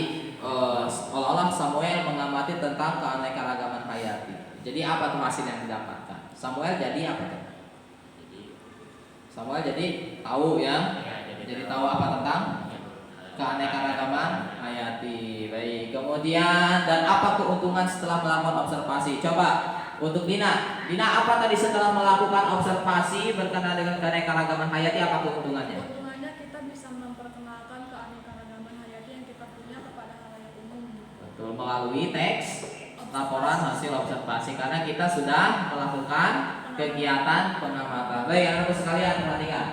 seolah-olah Samuel mengamati tentang keanekaragaman hayati. Jadi apa tuh hasil yang didapatkan? Samuel jadi apa tuh? Samuel jadi tahu ya. Jadi tahu apa tentang keanekaragaman hayati. Baik. Kemudian dan apa keuntungan setelah melakukan observasi? Coba untuk Dina. Dina apa tadi setelah melakukan observasi berkenaan dengan keanekaragaman hayati, apa keuntungannya? Keuntungannya kita bisa memperkenalkan keanekaragaman hayati yang kita punya kepada halayak umum. Betul, melalui teks laporan hasil observasi karena kita sudah melakukan kegiatan pengamatan. Baik, anak-anakku sekalian perhatikan.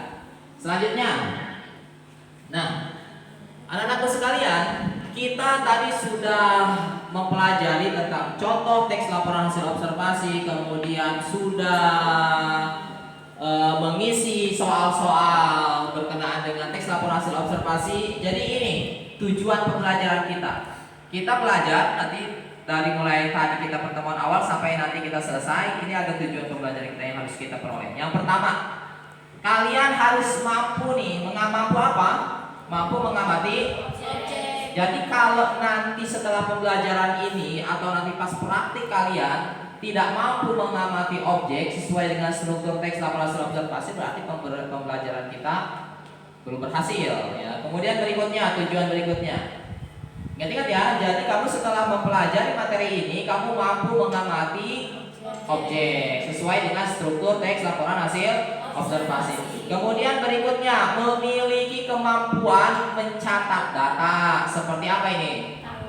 Selanjutnya. Nah, anak-anakku sekalian, kita tadi sudah mempelajari tentang contoh teks laporan hasil observasi, kemudian sudah mengisi soal-soal berkenaan dengan teks laporan hasil observasi. Jadi ini tujuan pembelajaran kita. Kita belajar nanti dari mulai tadi kita pertemuan awal sampai nanti kita selesai. Ini ada tujuan pembelajaran kita yang harus kita peroleh. Yang pertama, kalian harus mampu mampu apa? Mampu mengamati objek. Jadi kalau nanti setelah pembelajaran ini atau nanti pas praktik kalian tidak mampu mengamati objek sesuai dengan struktur teks laporan hasil observasi, berarti pembelajaran kita belum berhasil ya. Kemudian berikutnya, tujuan berikutnya. Ingat ya, jadi kamu setelah mempelajari materi ini kamu mampu mengamati objek sesuai dengan struktur teks laporan hasil observasi. Kemudian berikutnya, memiliki kemampuan mencatat data. Seperti apa ini?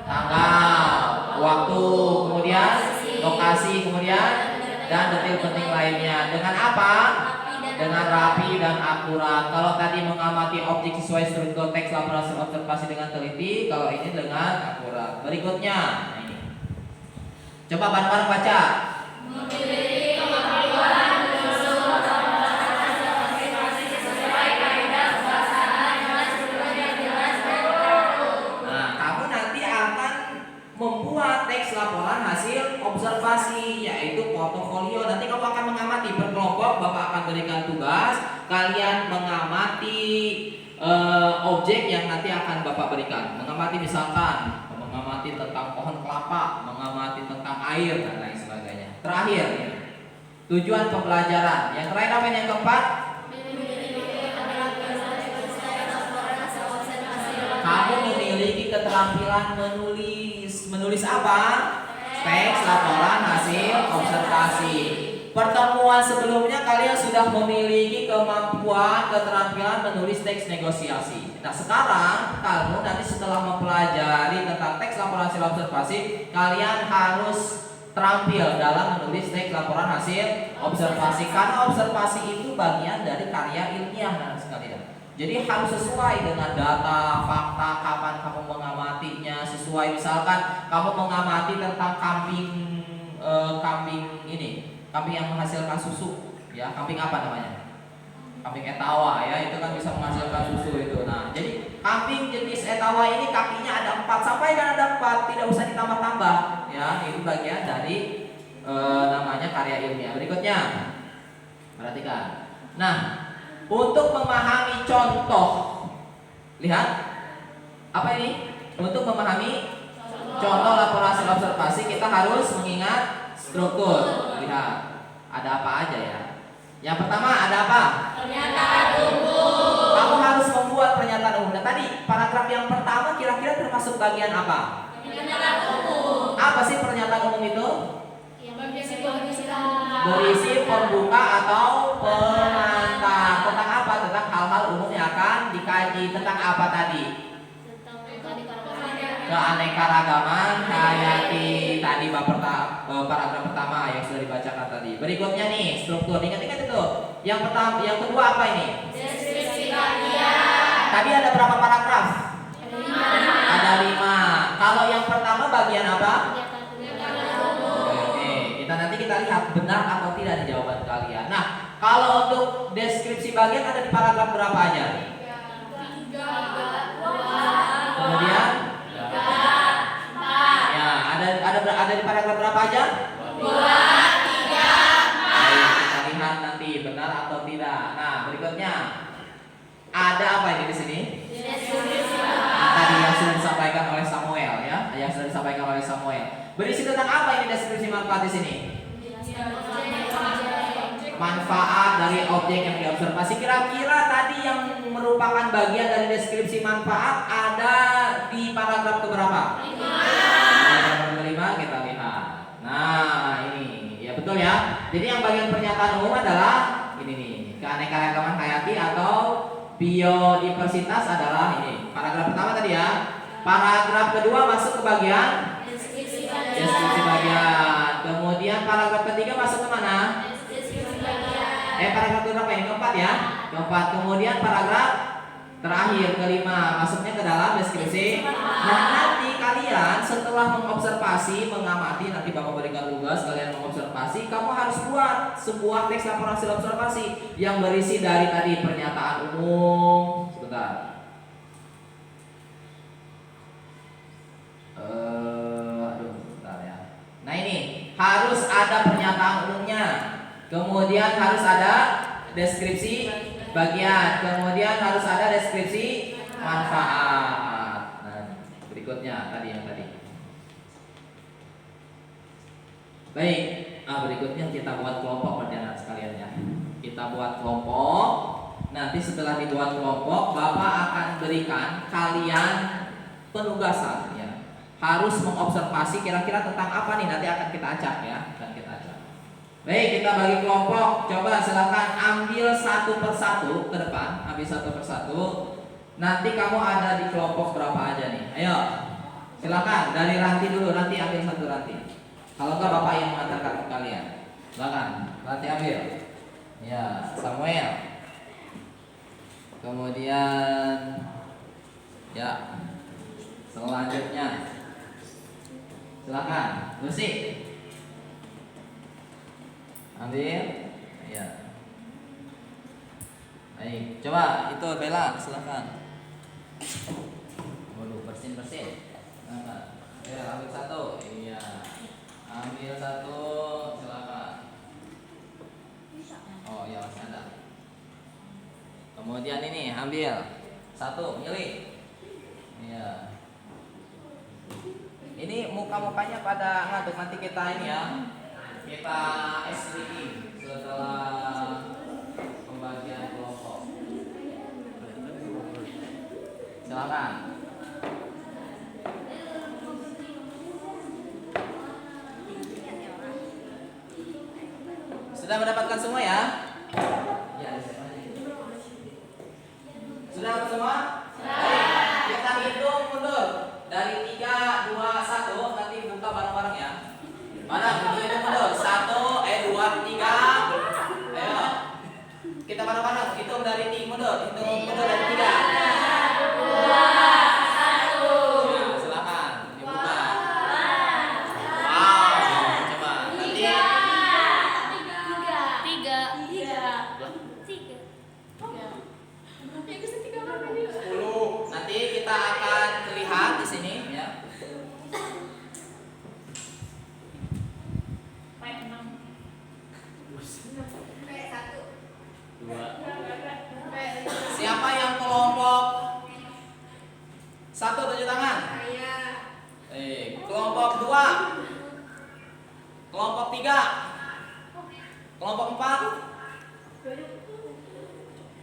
Tanggal, waktu, kemudian lokasi, kemudian dan detail penting lainnya. Dengan apa? Dengan rapi dan akurat. Kalau tadi mengamati objek sesuai struktur teks laporan hasil observasi dengan teliti, kalau ini dengan akurat. Berikutnya, nah ini. Coba bareng-bareng baca. Memiliki kemampuan portfolio. Nanti kamu akan mengamati per kelompok. Bapak akan berikan tugas, kalian mengamati objek yang nanti akan Bapak berikan. Mengamati misalkan, mengamati tentang pohon kelapa, mengamati tentang air dan lain sebagainya. Terakhir, tujuan pembelajaran. Yang terakhir apa yang keempat? Kamu memiliki keterampilan menulis. Menulis apa? Teks, laporan, hasil observasi. Pertemuan sebelumnya kalian sudah memiliki kemampuan, keterampilan menulis teks negosiasi. Nah sekarang kamu nanti setelah mempelajari tentang teks, laporan, hasil observasi, kalian harus terampil dalam menulis teks, laporan, hasil observasi. Karena observasi itu bagian dari karya ilmiah nah sekalian. Jadi harus sesuai dengan data, fakta, kapan kamu mengamatinya. Sesuai misalkan kamu mengamati tentang kambing yang menghasilkan susu, ya kambing apa namanya? Kambing etawa ya, itu kan bisa menghasilkan susu itu. Nah, jadi kambing jenis etawa ini kakinya ada 4, sampaikan ada 4, tidak usah ditambah-tambah, ya itu bagian dari namanya karya ilmiah. Berikutnya, perhatikan. Nah, untuk memahami contoh, lihat apa ini? Untuk memahami contoh laporan hasil observasi kita harus mengingat struktur. Lihat, ada apa aja ya? Yang pertama ada apa? Pernyataan umum. Kamu harus membuat pernyataan umum. Nah, tadi paragraf yang pertama kira-kira termasuk bagian apa? Pernyataan umum. Apa sih pernyataan umum itu? Yang berisi Berisi pembuka atau pengantar. Tentang apa? Tentang hal-hal umum yang akan dikaji. Tentang apa tadi? Keanekaragaman hayati. Tadi paragraf pertama yang sudah dibacakan tadi. Berikutnya nih struktur. Ingat-ingat itu. Yang pertama, yang kedua apa ini? deskripsi bagian. Tadi ada berapa paragraf? Ada 5. Kalau yang pertama bagian apa? Pernyataan umum. Oke, kita lihat benar atau tidak di jawaban kalian. Nah, kalau untuk deskripsi bagian ada di paragraf berapa aja? 3. Kemudian ya, ada di paragraf berapa aja? 2, 3, 4. Ayo kita lihat nanti benar atau tidak. Nah, berikutnya ada apa ini di sini? Nah, tadi yang sudah disampaikan oleh Samuel ya, yang sudah disampaikan oleh Samuel. Berisi tentang apa ini deskripsi manfaat di sini? Manfaat dari objek yang diobservasi. Kira-kira tadi yang merupakan bagian dari deskripsi manfaat ada di paragraf keberapa? 5. Paragraf kelima kita lihat. Nah ini ya betul ya. Jadi yang bagian pernyataan umum adalah ini nih, keanekaragaman hayati atau biodiversitas adalah ini. Paragraf pertama tadi ya. Paragraf kedua masuk ke bagian deskripsi bagian. Kemudian paragraf ketiga masuk ke mana? Paragraf keberapa ini? Keempat ya. Keempat. Kemudian paragraf terakhir kelima masuknya ke dalam deskripsi. Nah nanti kalian setelah mengobservasi, mengamati, nanti Bapak berikan tugas kalian mengobservasi. Kamu harus buat sebuah teks laporan hasil observasi yang berisi dari tadi pernyataan umum. Sebentar. Sebentar ya. Nah ini harus ada pernyataan umumnya. Kemudian harus ada deskripsi bagian. Kemudian harus ada deskripsi manfaat. Nah, berikutnya tadi yang tadi. Baik, berikutnya kita buat kelompok perjalanan sekalian ya. Kita buat kelompok. Nanti setelah dibuat kelompok, Bapak akan berikan kalian penugasan ya. Harus mengobservasi kira-kira tentang apa nih, nanti akan kita acak ya. Baik, kita bagi kelompok. Coba silakan ambil satu persatu ke depan. Ambil satu persatu. Nanti kamu ada di kelompok berapa aja nih? Ayo, silakan dari Ranti dulu. Ranti ambil satu Ranti. Kalau enggak Bapak yang mengantarkan ke kalian. Silakan, Ranti ambil. Ya, Samuel. Kemudian, ya, selanjutnya, silakan, Lucy. Ambil, ya. Baik, coba itu Bella, silakan. Waduh, bersin. Silakan. Ya, ambil satu. Iya. Ambil satu, silakan. Kemudian ini ambil satu, milih. Iya. Ini muka-mukanya pada ngaduk, nanti kita ini ya. Kita SDI setelah pembagian kelompok. Silakan. Sudah mendapatkan semua ya? Ya, sudah dapat semua? Baik, kita hitung mundur dari 3, 2, 1. Nanti buka bareng-bareng ya. Mana? Hitung mundur. 1, 2, 3. Ayo. Kita bareng-bareng. Hitung dari 3 mundur. Hitung mundur dari 3. 2, 1. Ya, silakan dibuka. Wow, coba. Nanti 10. Nanti kita akan lihat di sini ya. Siapa yang kelompok 1 tunjuk tangan? Saya. Kelompok 2. Kelompok 3. Kelompok 4.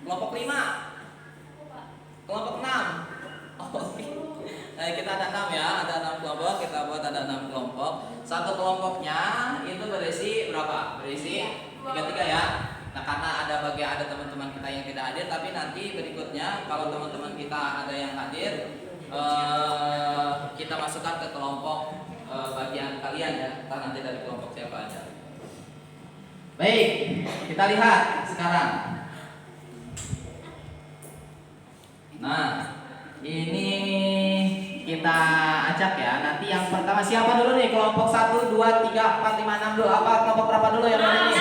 Kelompok 5. Kelompok 6. Oke. Kita ada 6 ya, ada 6 kelompok. Kita buat ada 6 kelompok. Satu kelompoknya itu berisi berapa? Berisi 3 ya. Nah, karena ada teman-teman kita yang tidak hadir, tapi nanti berikutnya kalau teman-teman kita ada yang hadir, kita masukkan ke kelompok bagian kalian ya. Entah nanti dari kelompok siapa aja. Baik, kita lihat sekarang. Nah, ini kita acak ya. Nanti yang pertama siapa dulu nih? Kelompok 1, 2, 3, 4, 5, 6 dulu. Apa kelompok berapa dulu yang ini?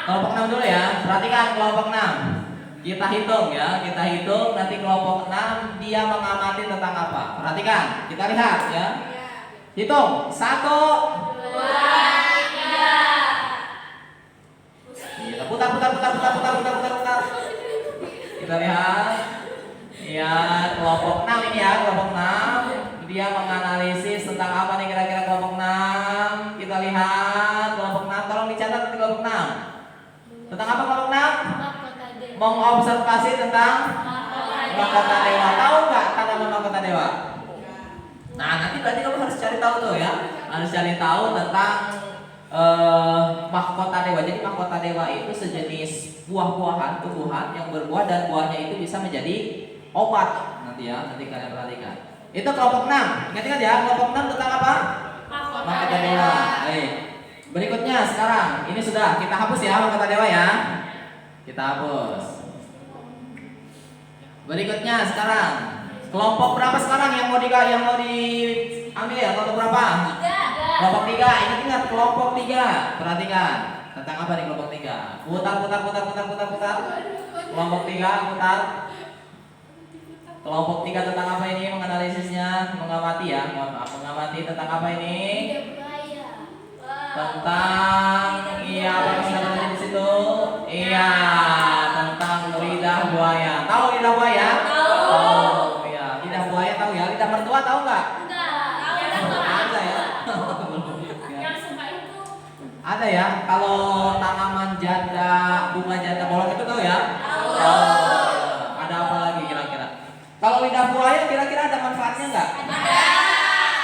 Kelompok 6 dulu ya. Perhatikan kelompok 6. Kita hitung ya. Kita hitung nanti kelompok 6 dia mengamati tentang apa. Perhatikan. Kita lihat ya. Hitung. 1, 2, 3. Putar. Kita lihat. Ya, kelompok 6 ini ya, kelompok 6. Dia menganalisis tentang apa nih kira-kira kelompok 6. Kita lihat kelompok 6, tolong dicatat di kelompok 6. Tentang apa kelompok 6? Mengobservasi tentang mahkota dewa. Tahu nggak tanaman mahkota dewa? Nah, nanti berarti kamu harus cari tahu tuh ya. Harus cari tahu tentang mahkota dewa. Jadi mahkota dewa itu sejenis buah-buahan, tumbuhan yang berbuah dan buahnya itu bisa menjadi obat. Nanti ya, nanti kalian perhatikan. Itu kelompok 6. Ingat ya, kelompok 6 tentang apa? Mahkota dewa. Baik. Berikutnya sekarang, ini sudah kita hapus ya mahkota dewa ya. Kita hapus. Berikutnya sekarang, kelompok berapa sekarang yang mau diambil ya? Kelompok berapa? 3. Kelompok 3. Ingat kelompok 3. Perhatikan. Tentang apa nih kelompok 3? Putar. Kelompok 3 putar. Kelompok 3 tentang apa ini menganalisisnya? Mengamati ya. Mengamati tentang apa ini? Tentang apa yang ada di situ? Iya, tentang lidah buaya. Tahu lidah buaya? Oh, iya. Lidah buaya tahu ya? Lidah mertua tahu nggak? Ada ya. Ada ya. Kalau tanaman janda, bunga janda bolong itu tahu ya? Oh, ada apa lagi kira-kira? Kalau lidah buaya kira-kira ada manfaatnya nggak? Ada.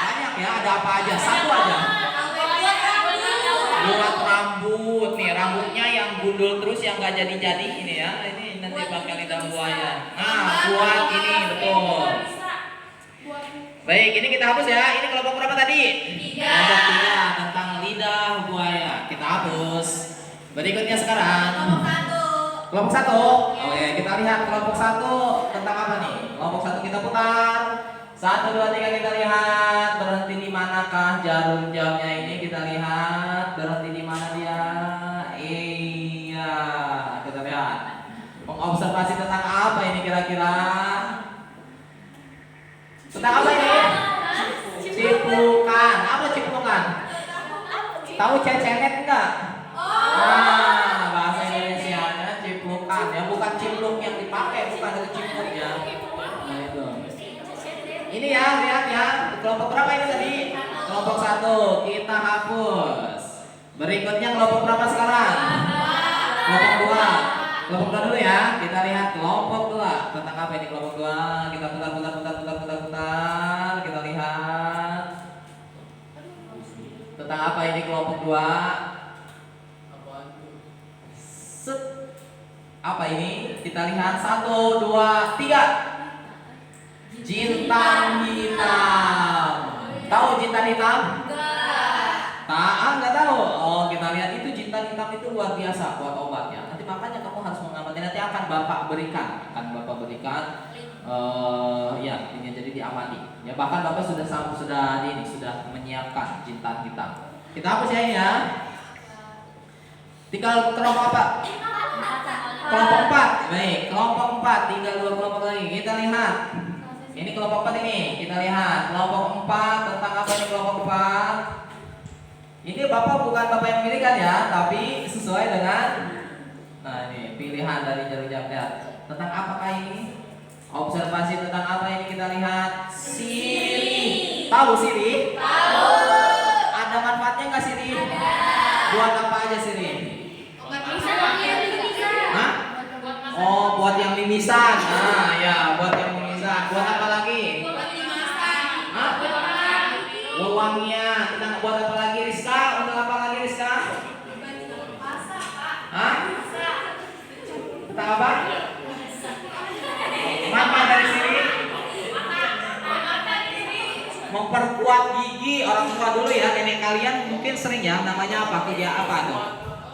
Banyak ya. Ada apa aja? Satu aja. Buat rambut nih, rambutnya yang gundul terus yang nggak jadi-jadi ini ya. Ini nanti pakai lidah buaya. Nah, buat ini betul. Baik, ini kita hapus ya. Ini kelompok berapa tadi? 3. Kelompok 3 tentang lidah buaya. Kita hapus. Berikutnya sekarang. Kelompok 1. Oke, kita lihat kelompok 1 tentang apa nih? Kelompok 1 kita putar. 1, 2, 3 kita lihat. Berhenti di manakah jarum jamnya ini? Kita lihat berhenti di mana dia? Iya, kita lihat. Mengobservasi tentang apa ini kira-kira? Tentang apa ini? Ciplukan. Apa ciplukan? Tahu cecenet enggak? Bahasa Indonesianya ciplukan ya, bukan cipluk yang dipakai Ini ya, lihat ya. Kelompok berapa ini tadi? Kelompok 1. Kita hapus. Berikutnya kelompok berapa sekarang? Kelompok 2. Kelompok 2 dulu ya. Kita lihat kelompok 2. Tentang apa ini kelompok 2? Kita putar. Kita lihat. Tentang apa ini kelompok 2? Set. Apa ini? Kita lihat 1, 2, 3. Jintan hitam. Tahu jintan hitam? Enggak tahu. Oh, kita lihat itu jintan hitam itu luar biasa buat obat ya. Nanti makanya kamu harus mengamati. Nanti akan Bapak berikan. Ya, ini jadi diamati. Ya, bahkan Bapak sudah menyiapkan jintan hitam. Kita hapus ya ini ya. Tinggal kelompok apa? Kelompok 4. Baik, kelompok 4. Tinggal 2 kelompok lagi. Kita lihat. Ini kelompok 4 ini. Kita lihat kelompok 4 tentang apa ini kelompok 4? Ini Bapak bukan Bapak yang memilihkan ya, tapi sesuai dengan ini pilihan dari jalur jamnya. Tentang apakah ini? Observasi tentang apa ini kita lihat? Sirih. Tahu sirih? Tahu. Ada manfaatnya nggak sirih? Buat apa aja sirih? Hah? Oh, buat yang mimisan. Nah, ya, buat yang mimisan. Buat apa lagi? Hah? Uangnya. Tentang buat apa lagi Rizka? Untuk apa lagi Rizka? Hah? Tentang apa? Manfaat dari sini? Memperkuat gigi orang tua dulu ya. Nenek kalian mungkin sering ya. Namanya apa? Kerja apa tuh?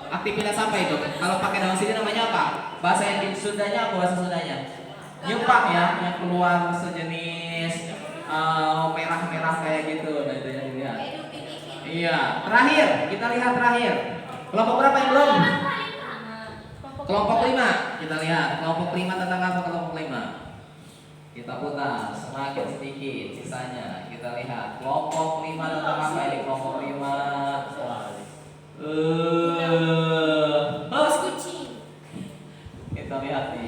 Aktivitas apa itu? Kalau pakai daun sirih namanya apa? Bahasa Sundanya apa bahasa Sundanya? Nyupak ya, yang keluar sejenis merah-merah kayak gitu. Nah itu yang dilihat. Iya. Terakhir, kita lihat terakhir. Kelompok berapa yang belum? Kelompok 5. Kita lihat kelompok 5 tentang apa kelompok 5? Kita putar semakin sedikit sisanya. Kita lihat kelompok 5 tentang apa ini kelompok 5? Kita lihat nih.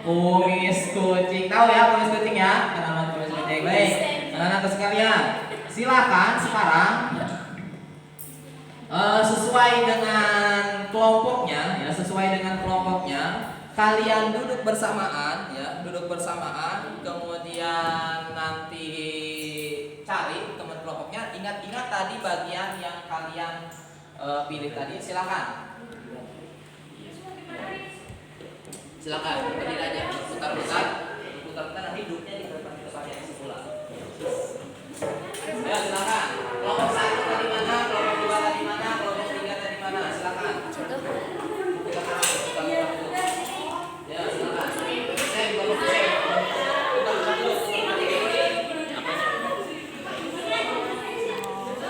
Kumis kucing. Tahu ya kumis kucing ya? Kenalan kumis kucing. Baik. Anak-anak sekalian, silakan sekarang sesuai dengan kelompoknya ya, kalian duduk bersamaan ya, kemudian nanti cari teman kelompoknya. Ingat-ingat tadi bagian yang kalian pilih tadi. Silakan berdiri aja, putar-putar nanti duduknya di depan yang semula. Ya silakan. Kelompok 1 tadi mana? Kelompok 2 tadi mana? Kelompok 3 tadi mana? Silakan. Ya silakan.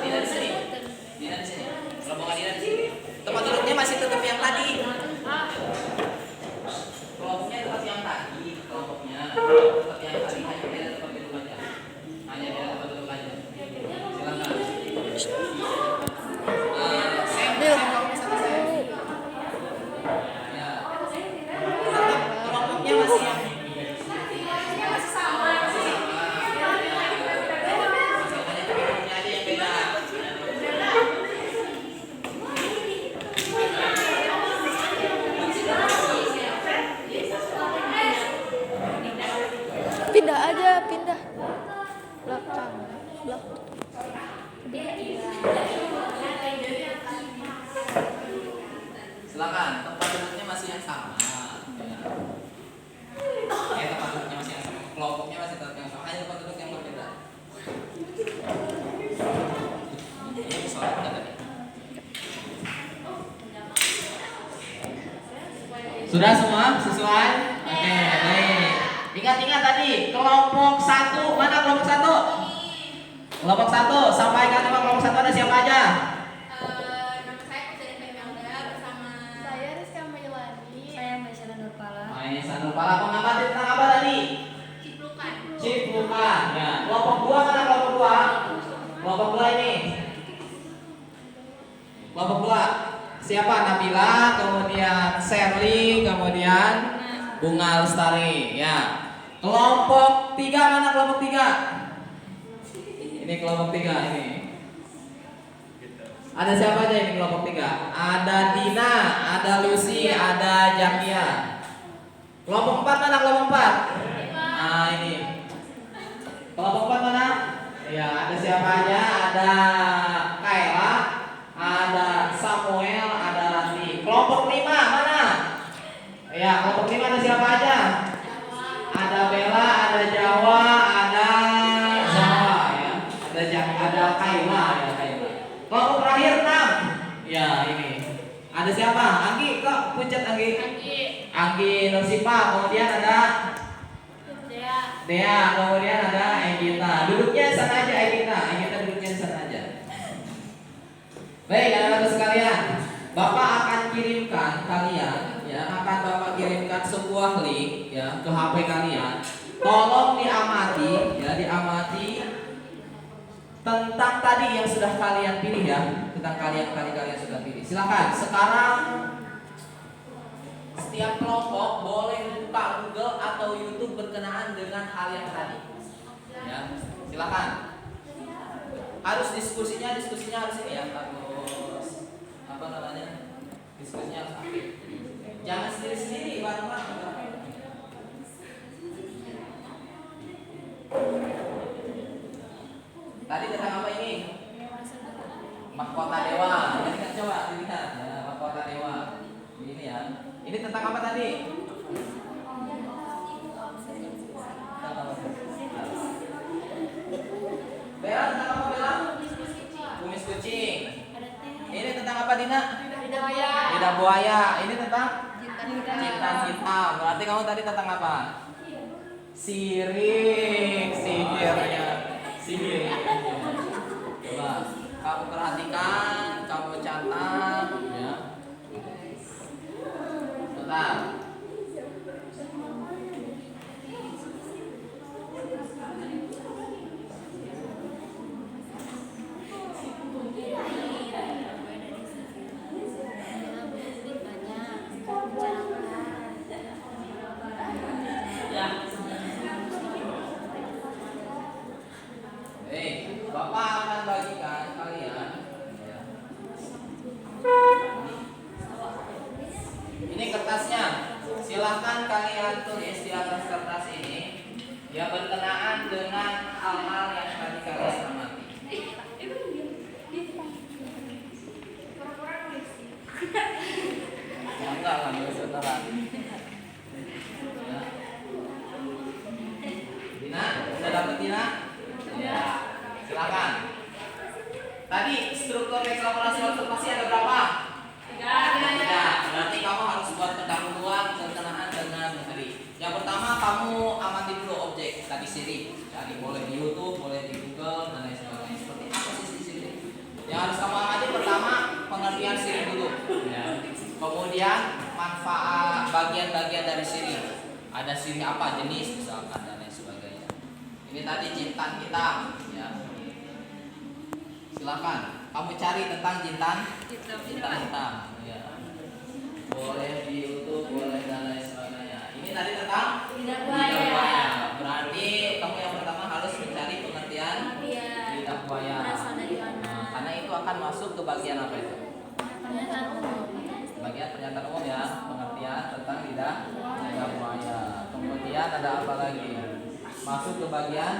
Tidak di sini. Kelompok tidak di sini. Tempat duduknya masih tetap yang tadi. Kelompoknya tetap yang tadi. Hanya beda tempat duduk aja. Silakan. Ya. Kelompoknya masih yang sama. Hanya aja yang beda. Pindah belakang. Silakan, tempat duduknya masih yang sama. Ya, tempat duduknya masih yang sama. Kelompoknya masih tetap yang sama. Hanya tempat duduk yang berbeda. Ini soalnya tadi. Sudah semua sesuai? Oke, baik. Ingat-ingat tadi kelompok 1. Mana kelompok 1? Kelompok 1. Sampaikan nama kelompok 1 ada siapa aja? Nama saya Kusari Pemyangda bersama Saya Rizka Mailani. Saya Maisara Nurpala. Maisara Nurpala. Pengamatan tentang apa tadi? Ciplukan. Ya. Kelompok 2 mana kelompok 2? Kelompok 2 ini. Kelompok 2. Siapa? Nabila, kemudian Sherly, kemudian Bunga Lestari. Ya. Kelompok 3 mana kelompok 3? Ini kelompok 3 ini. Ada siapa aja ini kelompok 3? Ada Dina, ada Lucy, ada Jakia. Kelompok 4 mana kelompok 4? Nah ini. Kelompok 4 mana? Ya, ada siapa aja? Ada Kayla, ada Samuel, ada Ranti. Kelompok 5 mana? Ya, kelompok 5 ada siapa aja? Ada Bella, ada Jawa, ada Zawa ya. Ada Kayla ya, Kayla. Kelompok terakhir 6. Ya, ini. Ada siapa? Anggi, kok pucat Anggi? Anggi Nursipa, kemudian ada Dea, kemudian ada Egita. Duduknya sana aja Egita. Egita duduknya sana aja. Baik, anak-anak sekalian, Bapak akan kirimkan kalian ya, akan Bapak kirimkan sebuah link ya ke HP kalian. Tolong diamati ya, diamati tentang tadi yang sudah kalian pilih ya, tentang kalian sudah pilih. Silakan. Sekarang setiap kelompok boleh buka Google atau YouTube berkenaan dengan hal yang tadi. Ya, silakan. Harus diskusinya harus ini ya, harus apa namanya? Diskusinya harus aktif. Jangan sendiri-sendiri bareng-bareng. Tadi tentang apa ini? Mahkota dewa. Ini coba dilihat ya, mahkota dewa. Ini ya. Ini tentang apa tadi? Bella tentang apa Bella? Kumis kucing. Ini tentang apa Dina? Lidah buaya. Ini tentang jintan hitam. Berarti kamu tadi tentang apa? Sirik, sihirnya. Sihir. Coba kamu perhatikan, kamu catat ya. Bentar. Bapak akan bagikan kalian ya. Ini kertasnya. Silahkan kalian tulis di atas kertas ini ya, berkenaan dengan hal-hal yang tadi kalian amati. Ya, enggak lah, beneran. Ya. Dina, sudah dapat Dina? Ya. Silakan. Tadi struktur ekstrapoliasi observasi ada berapa? 3. Berarti kamu harus buat pendahuluan berkenaan dengan tadi. Yang pertama kamu amati dulu objek tadi siri. Cari boleh di YouTube, boleh di Google dan lain sebagainya. Seperti apa sih siri? Yang harus kamu amati pertama pengertian siri dulu. Ya. Kemudian manfaat bagian-bagian dari siri. Ada siri apa jenis misalkan dan lain sebagainya. Ini tadi jintan hitam. Ya. Silakan kamu cari tentang jintan hitam ya. Boleh di YouTube, boleh dan lain sebagainya. Ini tadi tentang lidah buaya. Berarti kamu yang pertama harus mencari pengertian lidah buaya. Karena itu akan masuk ke bagian apa itu? Bagian pernyataan umum ya, pengertian tentang lidah buaya. Kemudian ada apa lagi? Masuk ke bagian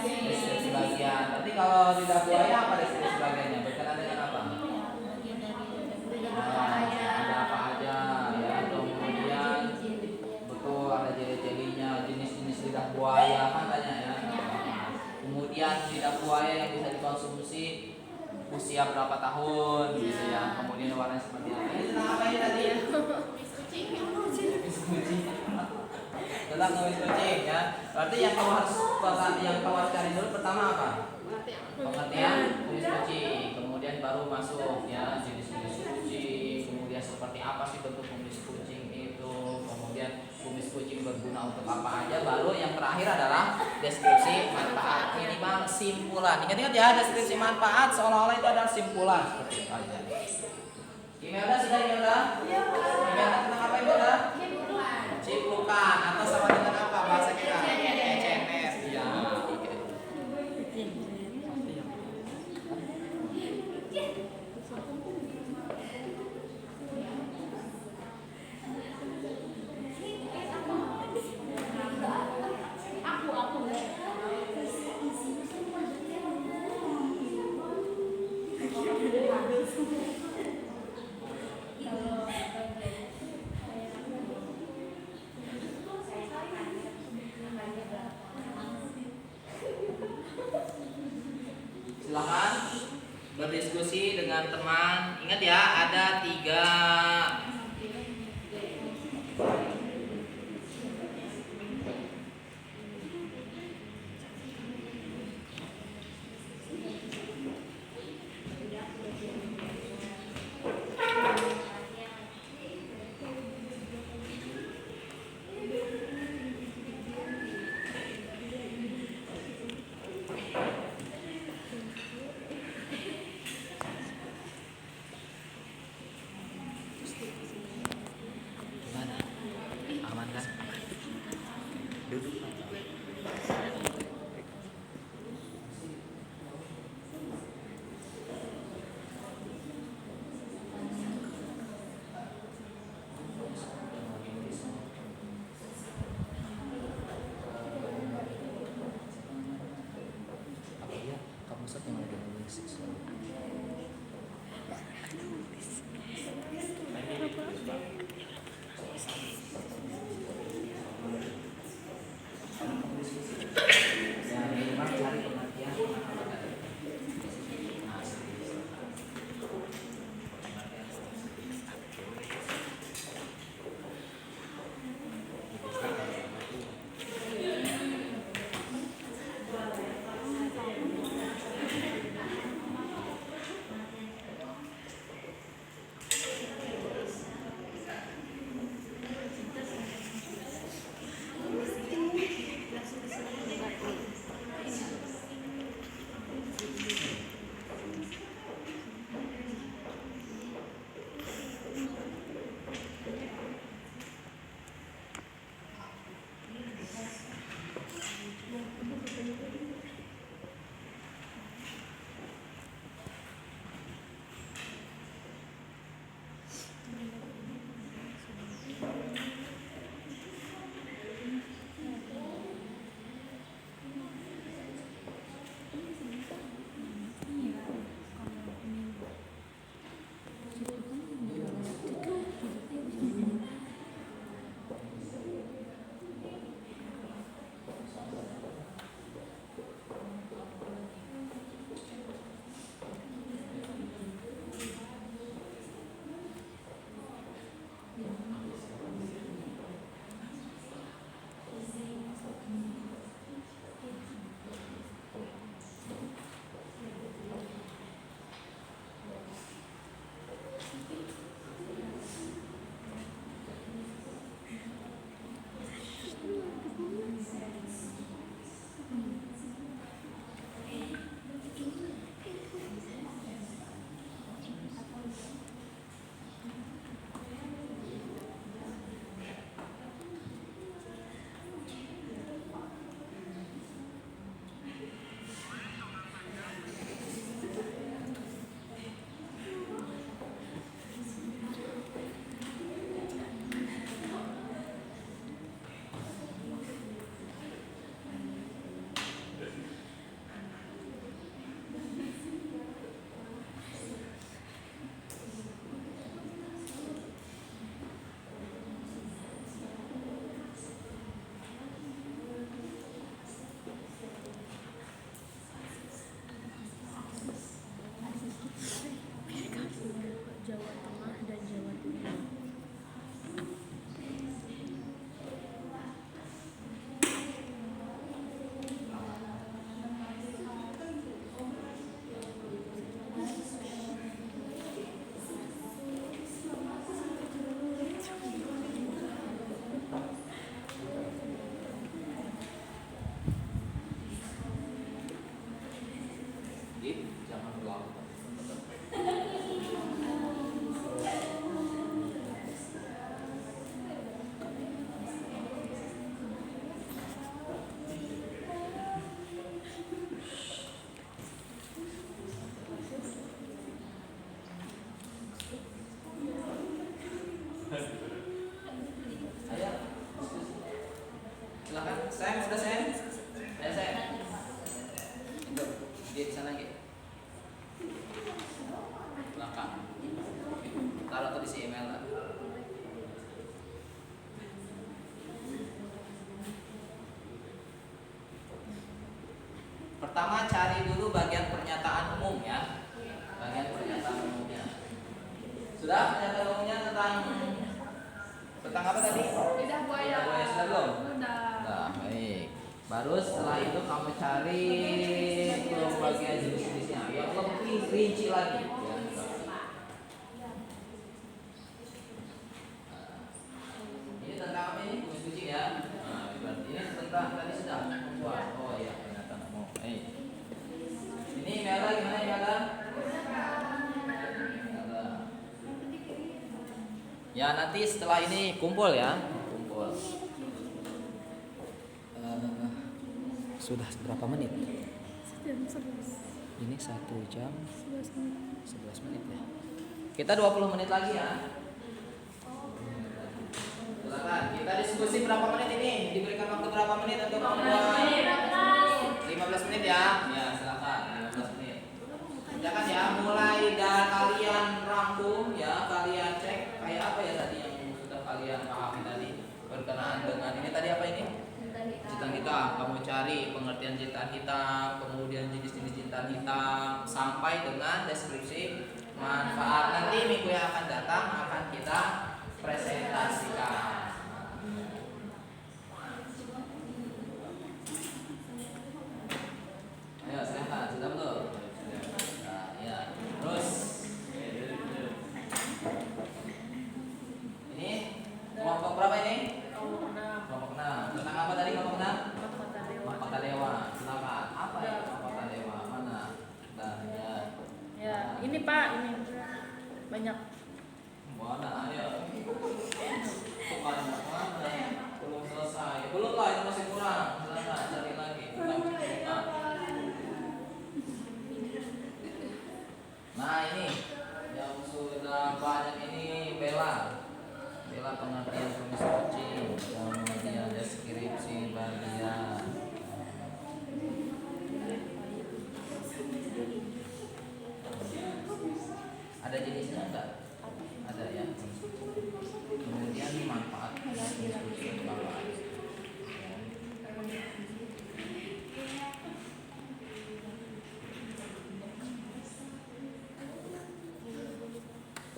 deskripsi bagian. Berarti kalau lidah buaya apa deskripsi bagiannya? Berkenaan dengan apa? Ada apa aja ya. Kemudian betul ada jeli-jelinya, jenis-jenis lidah buaya kan tanya ya. Kemudian lidah buaya yang bisa dikonsumsi usia berapa tahun gitu ya. Kemudian warnanya seperti apa? Ini tentang apa ini tadi ya? Kucing. Tentang kumis kucing ya. Berarti yang kamu harus cari dulu pertama apa? Pengertian kumis kucing. Kemudian baru masuk ya jenis-jenis kucing. Kemudian seperti apa sih bentuk kumis kucing itu. Kemudian kumis kucing berguna untuk apa aja. Baru yang terakhir adalah deskripsi manfaat, minimal simpulan. Ingat-ingat ya, deskripsi manfaat seolah-olah itu adalah simpulan seperti itu aja. Imelda sudah Imelda? Imelda tentang apa Imelda? Ciplukan atau sama dengan apa bahasa kita? ECMS. Ya. Silakan berdiskusi dengan teman. Ingat ya, ada 3 gimana? Aman kan? Duduk. Apa ya? Kamu set yang lagi nulis. Ya, minimal cari pengertian. Sudah Sen? Ya Sen. Itu di sana gitu. Belakang. Taruh tuh di si email lah. Pertama cari dulu bagian pernyataan umum ya. Bagian pernyataan umumnya. Sudah pernyataan umumnya tentang apa tadi? Lidah buaya. Lidah buaya sudah belum? Sudah. Nah, baik. Baru setelah itu kamu cari ke bagian jenis-jenisnya yang lebih rinci lagi. Ya. Ini tentang apa ini? Kumis kucing ya. Nah, berarti ini tentang tadi sudah membuat. Oh iya, pernyataan umum. Ini Mela gimana Mela? Ya nanti setelah ini kumpul ya, kumpul. Sudah berapa menit? Ini 1 jam 11 menit ya. Kita 20 menit lagi ya. Silakan. Kita diskusi berapa menit ini? Diberikan waktu berapa menit untuk membuat? 15 menit ya. Ya silakan 15 menit. Jangan ya, mulai dari kalian rangkum ya, kalian cek kayak apa ya tadi yang sudah kalian pahami tadi berkenaan dengan ini tadi apa ini? Jintan hitam. Kamu cari pengertian jintan hitam, kemudian jenis-jenis jintan hitam sampai dengan deskripsi manfaat. Nanti minggu yang akan datang akan kita presentasikan. Ayo silakan, sudah belum? Nah, ya. Terus ini kelompok berapa ini? Kelompok 6. Tentang apa tadi kelompok 6? Mata dewa. Silakan. Apa ya mata dewa? Mana? Nah, ya. Ya, ini Pak, ini banyak. Mana? Ayo. Banyak mana? Belum selesai. Belum lah, itu masih kurang. Silakan cari lagi. Nah ini yang sudah banyak ini Bella pengertian kumis kucing, kemudian deskripsi bagian ada jenisnya enggak? Ada ya. Kemudian manfaat kumis kucing apa?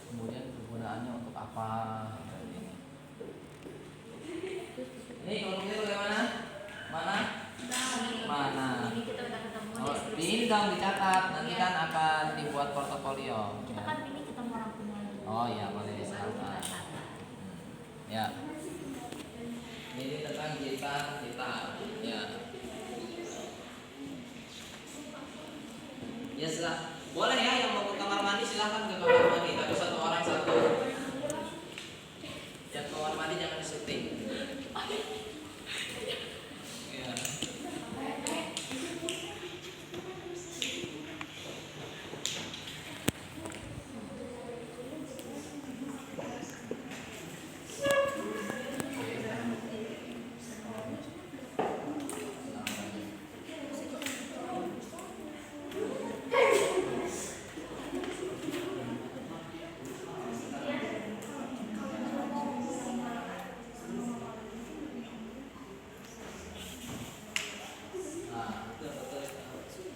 Kemudian kegunaannya untuk apa? Ini kalau ini bagaimana? Mana? Mana? Ini kita udah ketemu Oh, deskripsi. ini dong dicatat. Nanti kan akan dibuat portofolio. Kita kan ini kita mau rangkum lagi. Oh iya, boleh diserahkan. Ya. Ini tentang jintan hitam. Ya. Ya silah. Boleh ya yang mau ke kamar mandi silahkan ke kamar mandi. Tapi satu orang satu. Yang ke kamar mandi jangan syuting. Ya.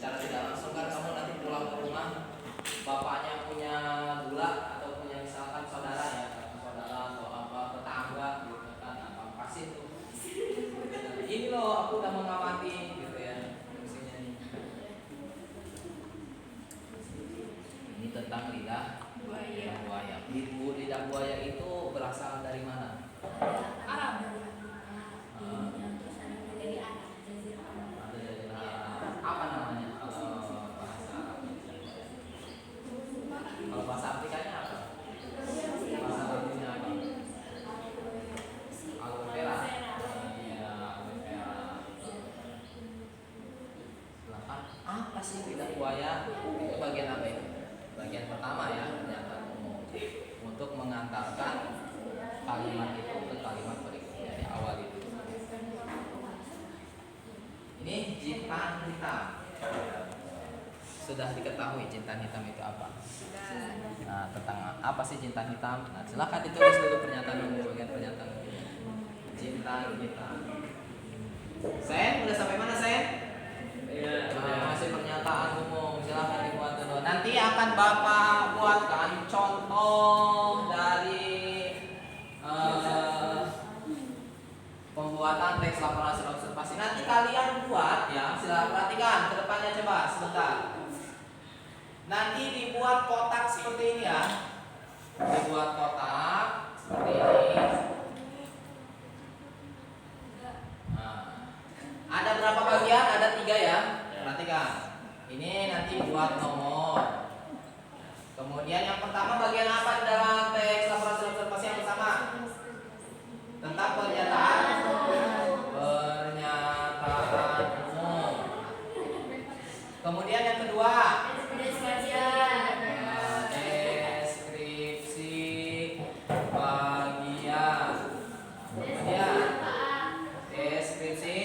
Cara tidak langsung kan kamu nanti pulang ke rumah bapaknya punya gula atau punya misalkan saudara ya saudara atau apa tetangga gitu kan apa kasih tuh ini loh aku udah mengamati gitu ya fungsinya ini tentang lidah buaya. Lidah buaya itu berasal dari mana? Arab. Apa namanya kalau bahasa Arabnya? Kalau bahasa Afrikanya apa? Bahasa Latinnya apa? Aloe vera. Iya, aloe vera. Silakan. Apa sih lidah buaya? Itu bagian apa itu? Bagian pertama ya, pernyataan umum. Untuk mengantarkan kalimat itu ke kalimat berikutnya di awal itu. Ini jintan hitam. Sudah diketahui jintan hitam itu apa? Nah, tentang apa sih jintan hitam? Nah, silakan ditulis dulu pernyataan umum, bagian pernyataan umum. Jintan hitam. Sen, udah sampai mana Sen? Masih pernyataan umum, silakan dibuat dulu. Nanti akan Bapak buatkan contoh dari pembuatan teks laporan hasil observasi. Nanti kalian buat ya, silakan perhatikan ke depannya coba sebentar. Nanti dibuat kotak seperti ini ya. Dibuat kotak seperti ini. Nah, ada berapa bagian? Ada 3 ya. Perhatikan. Ini nanti buat nomor. Kemudian yang pertama bagian apa di dalam teks laporan hasil observasi yang pertama? Tentang pernyataan umum. Kemudian yang kedua deskripsi bagian. Kemudian deskripsi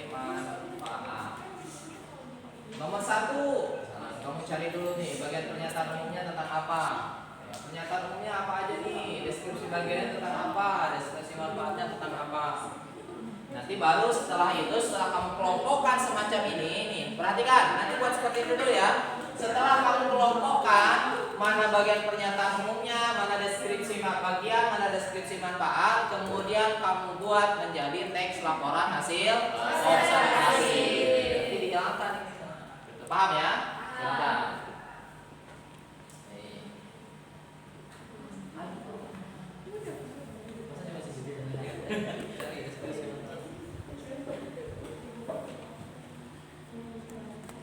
manfaat. Nomor 1, kamu cari dulu nih bagian pernyataan umumnya tentang apa. Ya, pernyataan umumnya apa aja nih, deskripsi bagiannya tentang apa, deskripsi manfaatnya tentang apa. Nanti baru setelah itu, setelah kamu kelompokkan semacam ini nih, perhatikan, nanti buat seperti itu dulu ya. Setelah kamu kelompokkan mana bagian pernyataan umumnya, mana deskripsi bagian, mana deskripsi manfaat, kemudian kamu buat menjadi teks laporan hasil observasi. Nanti dijalankan. Paham ya? Sudah.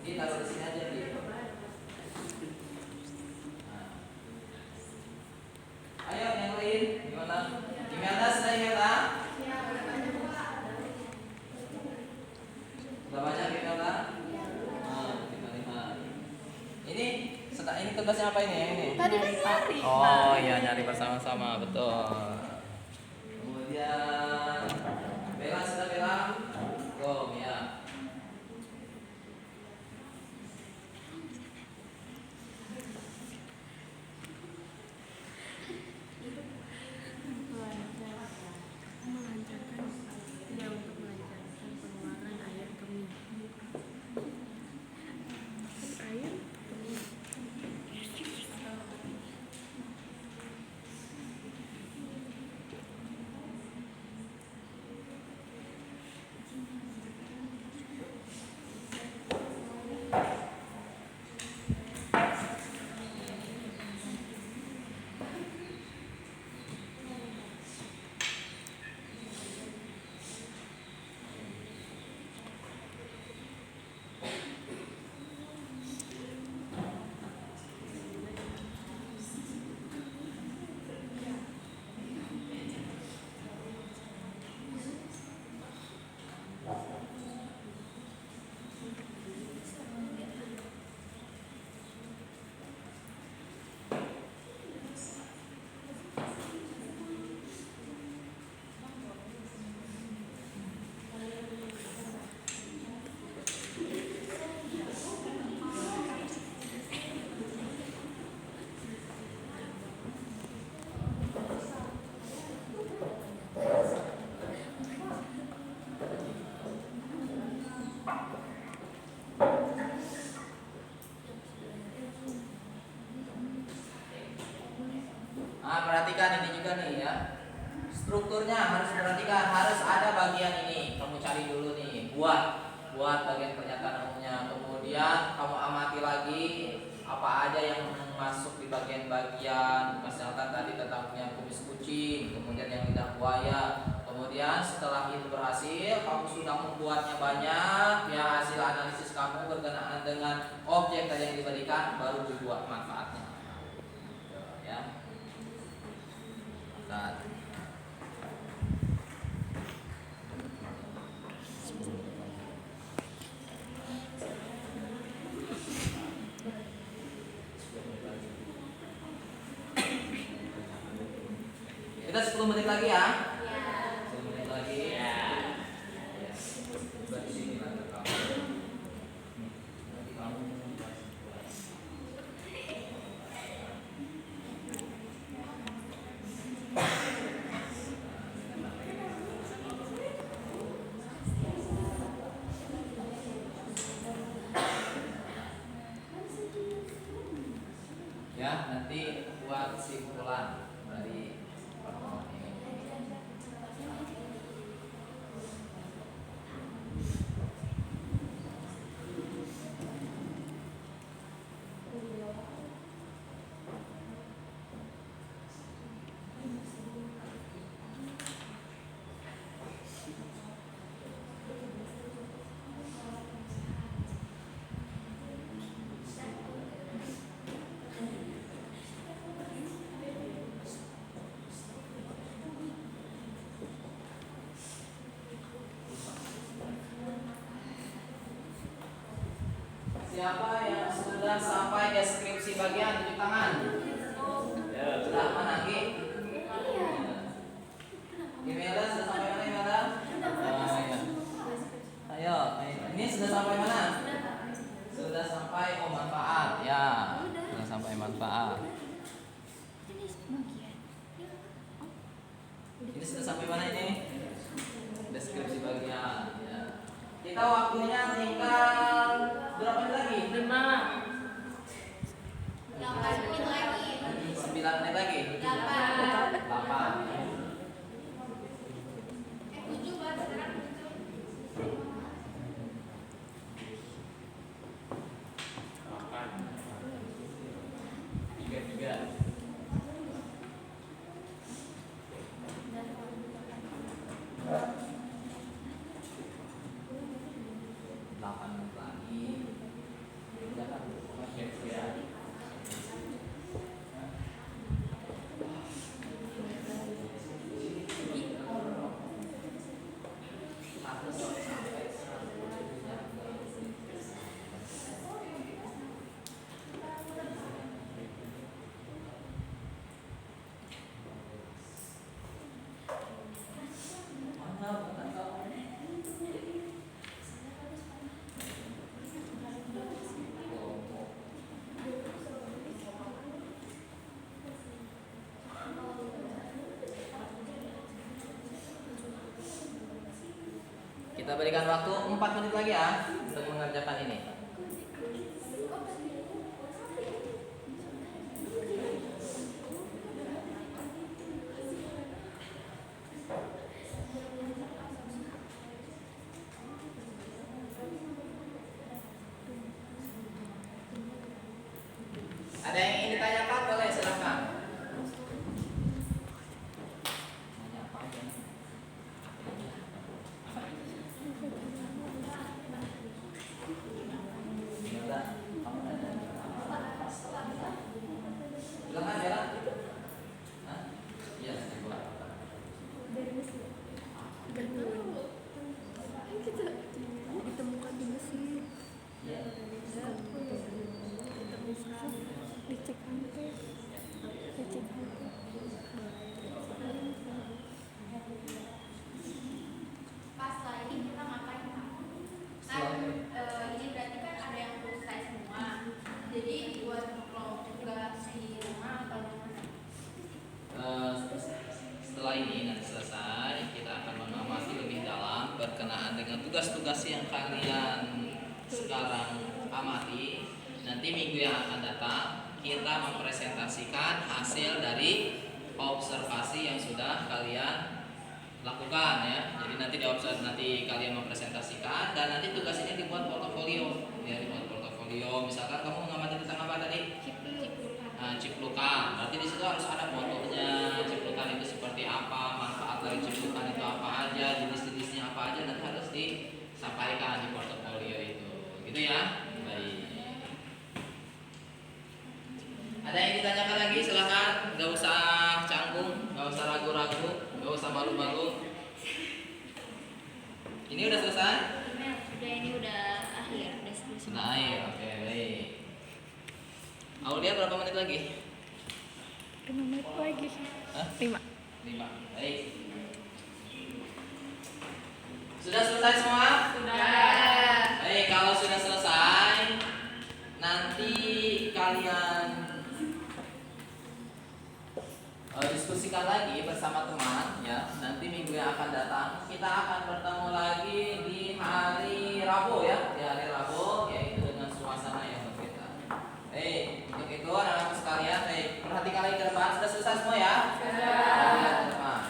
Ini taruh di sini aja nih. Ayo yang lain gimana? Gimana sudah gimana? Sudah banyak gimana? Kita lihat. Ini tugasnya apa ini? Tadi kan nyari. Oh iya, nyari bersama-sama, betul. Kemudian Bella sudah Bella? Go ya. Perhatikan ini juga nih ya. Strukturnya harus perhatikan, harus ada bagian ini. Kamu cari dulu nih, buat bagian pernyataan umumnya. Kemudian kamu amati lagi apa aja yang masuk di bagian-bagian. Misalkan tadi tentang yang kumis kucing, kemudian yang lidah buaya. Kemudian setelah itu berhasil, kamu sudah membuatnya banyak, ya hasil analisis kamu berkenaan dengan objek yang diberikan, baru dibuat manfaatnya. Ya. Nah. Kita 10 menit lagi ya. 10 menit lagi. Ya. Di sini nanti kamu. Nanti kamu. Ya, nanti buat simpulan dari pertemuan ini. Siapa yang sudah sampai deskripsi bagian tunjuk tangan? Ya, sudah mana Ki? Imelda sudah sampai mana Imelda? Ayo, ini sudah sampai mana? Sudah sampai manfaat, ya. Sudah sampai manfaat. Ini sudah sampai mana ini? Deskripsi bagian. Ya. Kita waktunya tinggal berapa menit lagi? 5. 8 menit lagi. 9 menit lagi? 8. 8. 7 baru sekarang 7. 3. Kita berikan waktu 4 menit lagi ya untuk mengerjakan ini. Ada yang ingin ditanyakan? Boleh, silakan. Silakan jalan. Hah? Iya, silakan. Ditemukan di Mesir. Iya. Dicek hantu. Pas lah ini kita ngapain Kak? Kan ini berarti kan ada yang selesai semua. Jadi buat kelompok tugas di rumah atau gimana? Setelah ini nanti selesai, kita akan mengamati lebih dalam berkenaan dengan tugas-tugas yang kalian sekarang amati. Nanti minggu yang akan datang kita mempresentasikan hasil dari observasi yang sudah kalian lakukan ya. Jadi nanti kalian mempresentasikan dan nanti tugas ini dibuat portofolio ya, dibuat portofolio. Misalkan kamu mengamati tentang apa tadi? Ciplukan. Berarti di situ harus ada fotonya. Ciplukan itu seperti apa, manfaat dari ciplukan itu apa aja, jenis-jenisnya apa aja, nanti harus disampaikan di portofolio itu. Gitu ya. Baik. Ada yang ditanyakan lagi? Silakan. Gak usah canggung, gak usah ragu-ragu, gak usah malu-malu. Ini udah selesai? Sudah, ini udah akhir deskripsi. Sudah akhir. Oke, baik. Aulia berapa menit lagi? 5 menit lagi. Hah? 5. 5. Baik. Sudah selesai semua? Sudah. Baik, kalau sudah selesai, nanti kalian diskusikan lagi bersama teman ya. Nanti minggu yang akan datang kita akan bertemu lagi di hari Rabu ya, di hari Rabu, yaitu dengan suasana yang berbeda. Baik, untuk itu anak-anak sekalian, baik, perhatikan lagi ke depan. Sudah selesai semua ya? Perhatikan ke depan.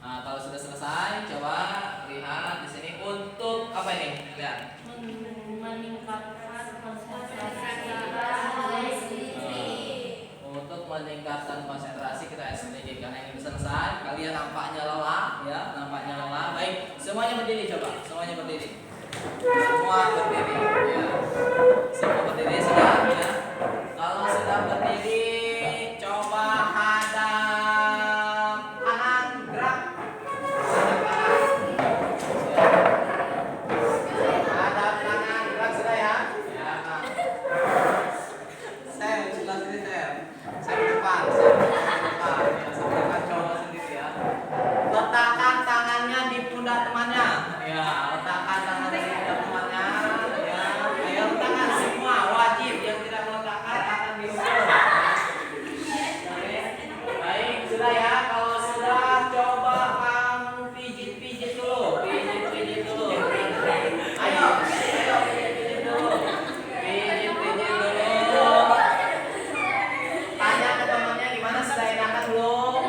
Nah, kalau sudah selesai, coba lihat di sini untuk apa ini? Lihat. Meningkatkan konsentrasi. Untuk meningkatkan konsentrasi kita SDG karena ini selesai. Kalian nampaknya lelah, ya, nampaknya lelah. Baik, semuanya berdiri coba, semuanya berdiri. Semua berdiri, ya. Semua berdiri sudah, ya. Kalau sudah berdiri, coba hadap kanan, gerak. Hadap kanan, gerak sudah ya. Ya. Saya sebelah sini saya. Saya di depan, saya di depan. Ya, saya depan coba sendiri ya. Letakkan tangannya di pundak temannya. Ya, letakkan tangannya di pundak temannya. Ya, ayo letakkan semua wajib yang tidak meletakkan akan dihukum. Baik, sudah ya. Kalau sudah coba kamu pijit-pijit dulu, pijit-pijit dulu. Ayo, pijit-pijit dulu. Pijit-pijit dulu. Tanya ke temannya gimana sudah enakan belum?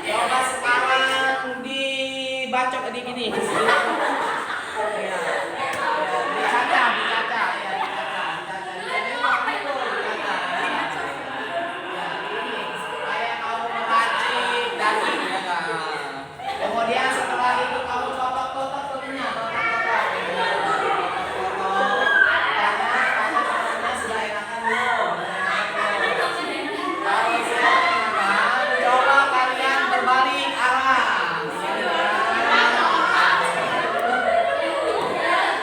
Coba sekarang dibacok di gini. Ya. Dicaca, dicaca, ya dicaca, dicaca. Ya, ini kayak kamu meracik daging ya kan. Kemudian setelah itu kamu totok-totok temennya, totok-totok. Tanya sudah enakan belum? Kalau sudah enakan, coba kalian berbalik arah.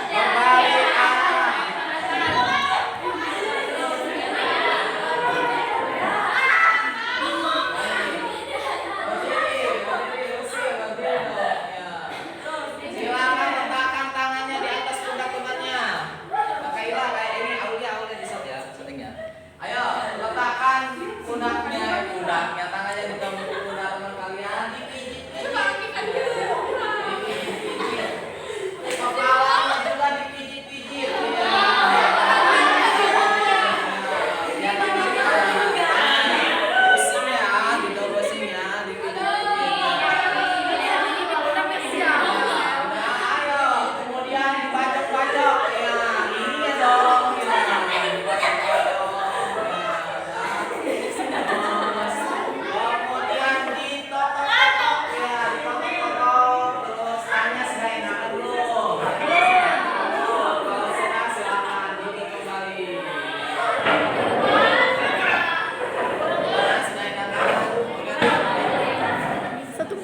Berbalik arah. Silakan letakkan tangannya di atas pundak temannya. Pakailah kayak ini, Aulia di shot ya, syutingnya. Ayo, letakkan pundaknya, tangannya di dalam pundak teman kalian, dipijit-pijit. Kepalanya juga dipijit-pijit. Ya. Pusing ya, didobosing ya, dipijit-pijit. Nah, ayo, kemudian dibacok-bacok. Ya, ini ya dong. Kemudian ditok-tok ya, ditok-tok. Terus tanya sudah enakan belum? Kalau sudah silakan duduk kembali. Sudah enakan. Satu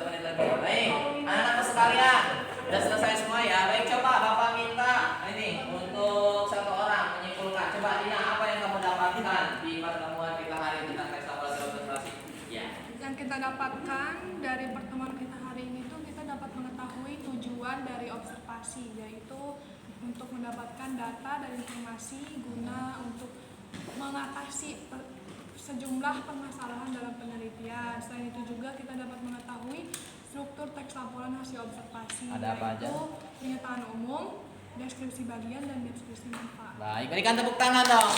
menit lagi. Baik, anak-anak sekalian, sudah selesai semua ya. Baik, coba Bapak minta ini untuk satu orang menyimpulkan. Coba Dina, apa yang kamu dapatkan di pertemuan kita hari ini tentang elaborasi observasi? Ya. Yang kita dapatkan dari pertemuan kita hari ini tuh kita dapat mengetahui tujuan dari observasi, yaitu untuk mendapatkan data dan informasi guna untuk mengatasi sejumlah permasalahan dalam penelitian. Selain itu juga kita dapat mengetahui struktur teks laporan hasil observasi, Ada apa aja? yaitu pernyataan umum, deskripsi bagian, dan deskripsi manfaat. Baik, berikan tepuk tangan dong.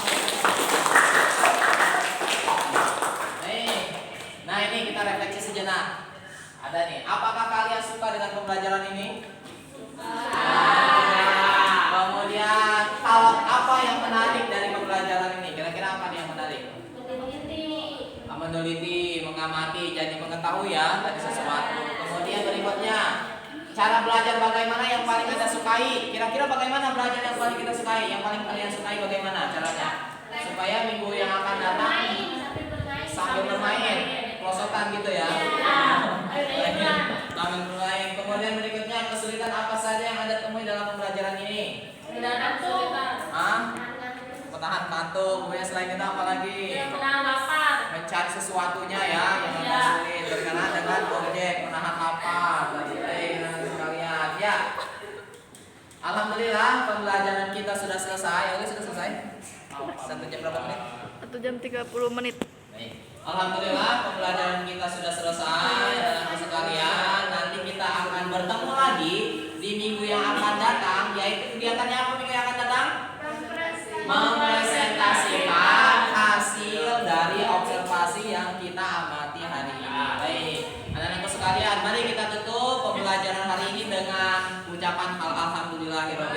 Nah ini kita refleksi sejenak. Ada nih, apakah kalian suka dengan pembelajaran ini? Kemudian kalau apa yang menarik dari pembelajaran ini? Kira-kira apa nih yang menarik? Meneliti, mengamati, jadi mengetahui ya dari sesuatu. Kemudian berikutnya, cara belajar bagaimana yang paling kita sukai? Kira-kira bagaimana belajar yang paling kita sukai? Yang paling kalian sukai bagaimana caranya? Supaya minggu yang akan datang sambil bermain, pelosotan gitu ya. ngantuk. Kemudian selain itu apa lagi? Menahan lapar. Mencari sesuatunya ya yang agak sulit berkenaan dengan objek, menahan lapar dan sebagainya sekalian. Ya. Alhamdulillah pembelajaran kita sudah selesai. Oke, sudah selesai. 1 jam berapa menit? 1 jam 30 menit. Baik. Alhamdulillah pembelajaran kita sudah selesai dan sekalian. Nanti kita akan bertemu lagi di minggu yang akan datang, yaitu kegiatannya apa minggu yang akan datang? Mempresentasikan hasil dari observasi yang kita amati hari ini. Baik, anak-anakku sekalian, mari kita tutup pembelajaran hari ini dengan ucapan alhamdulillahirobbilalamin.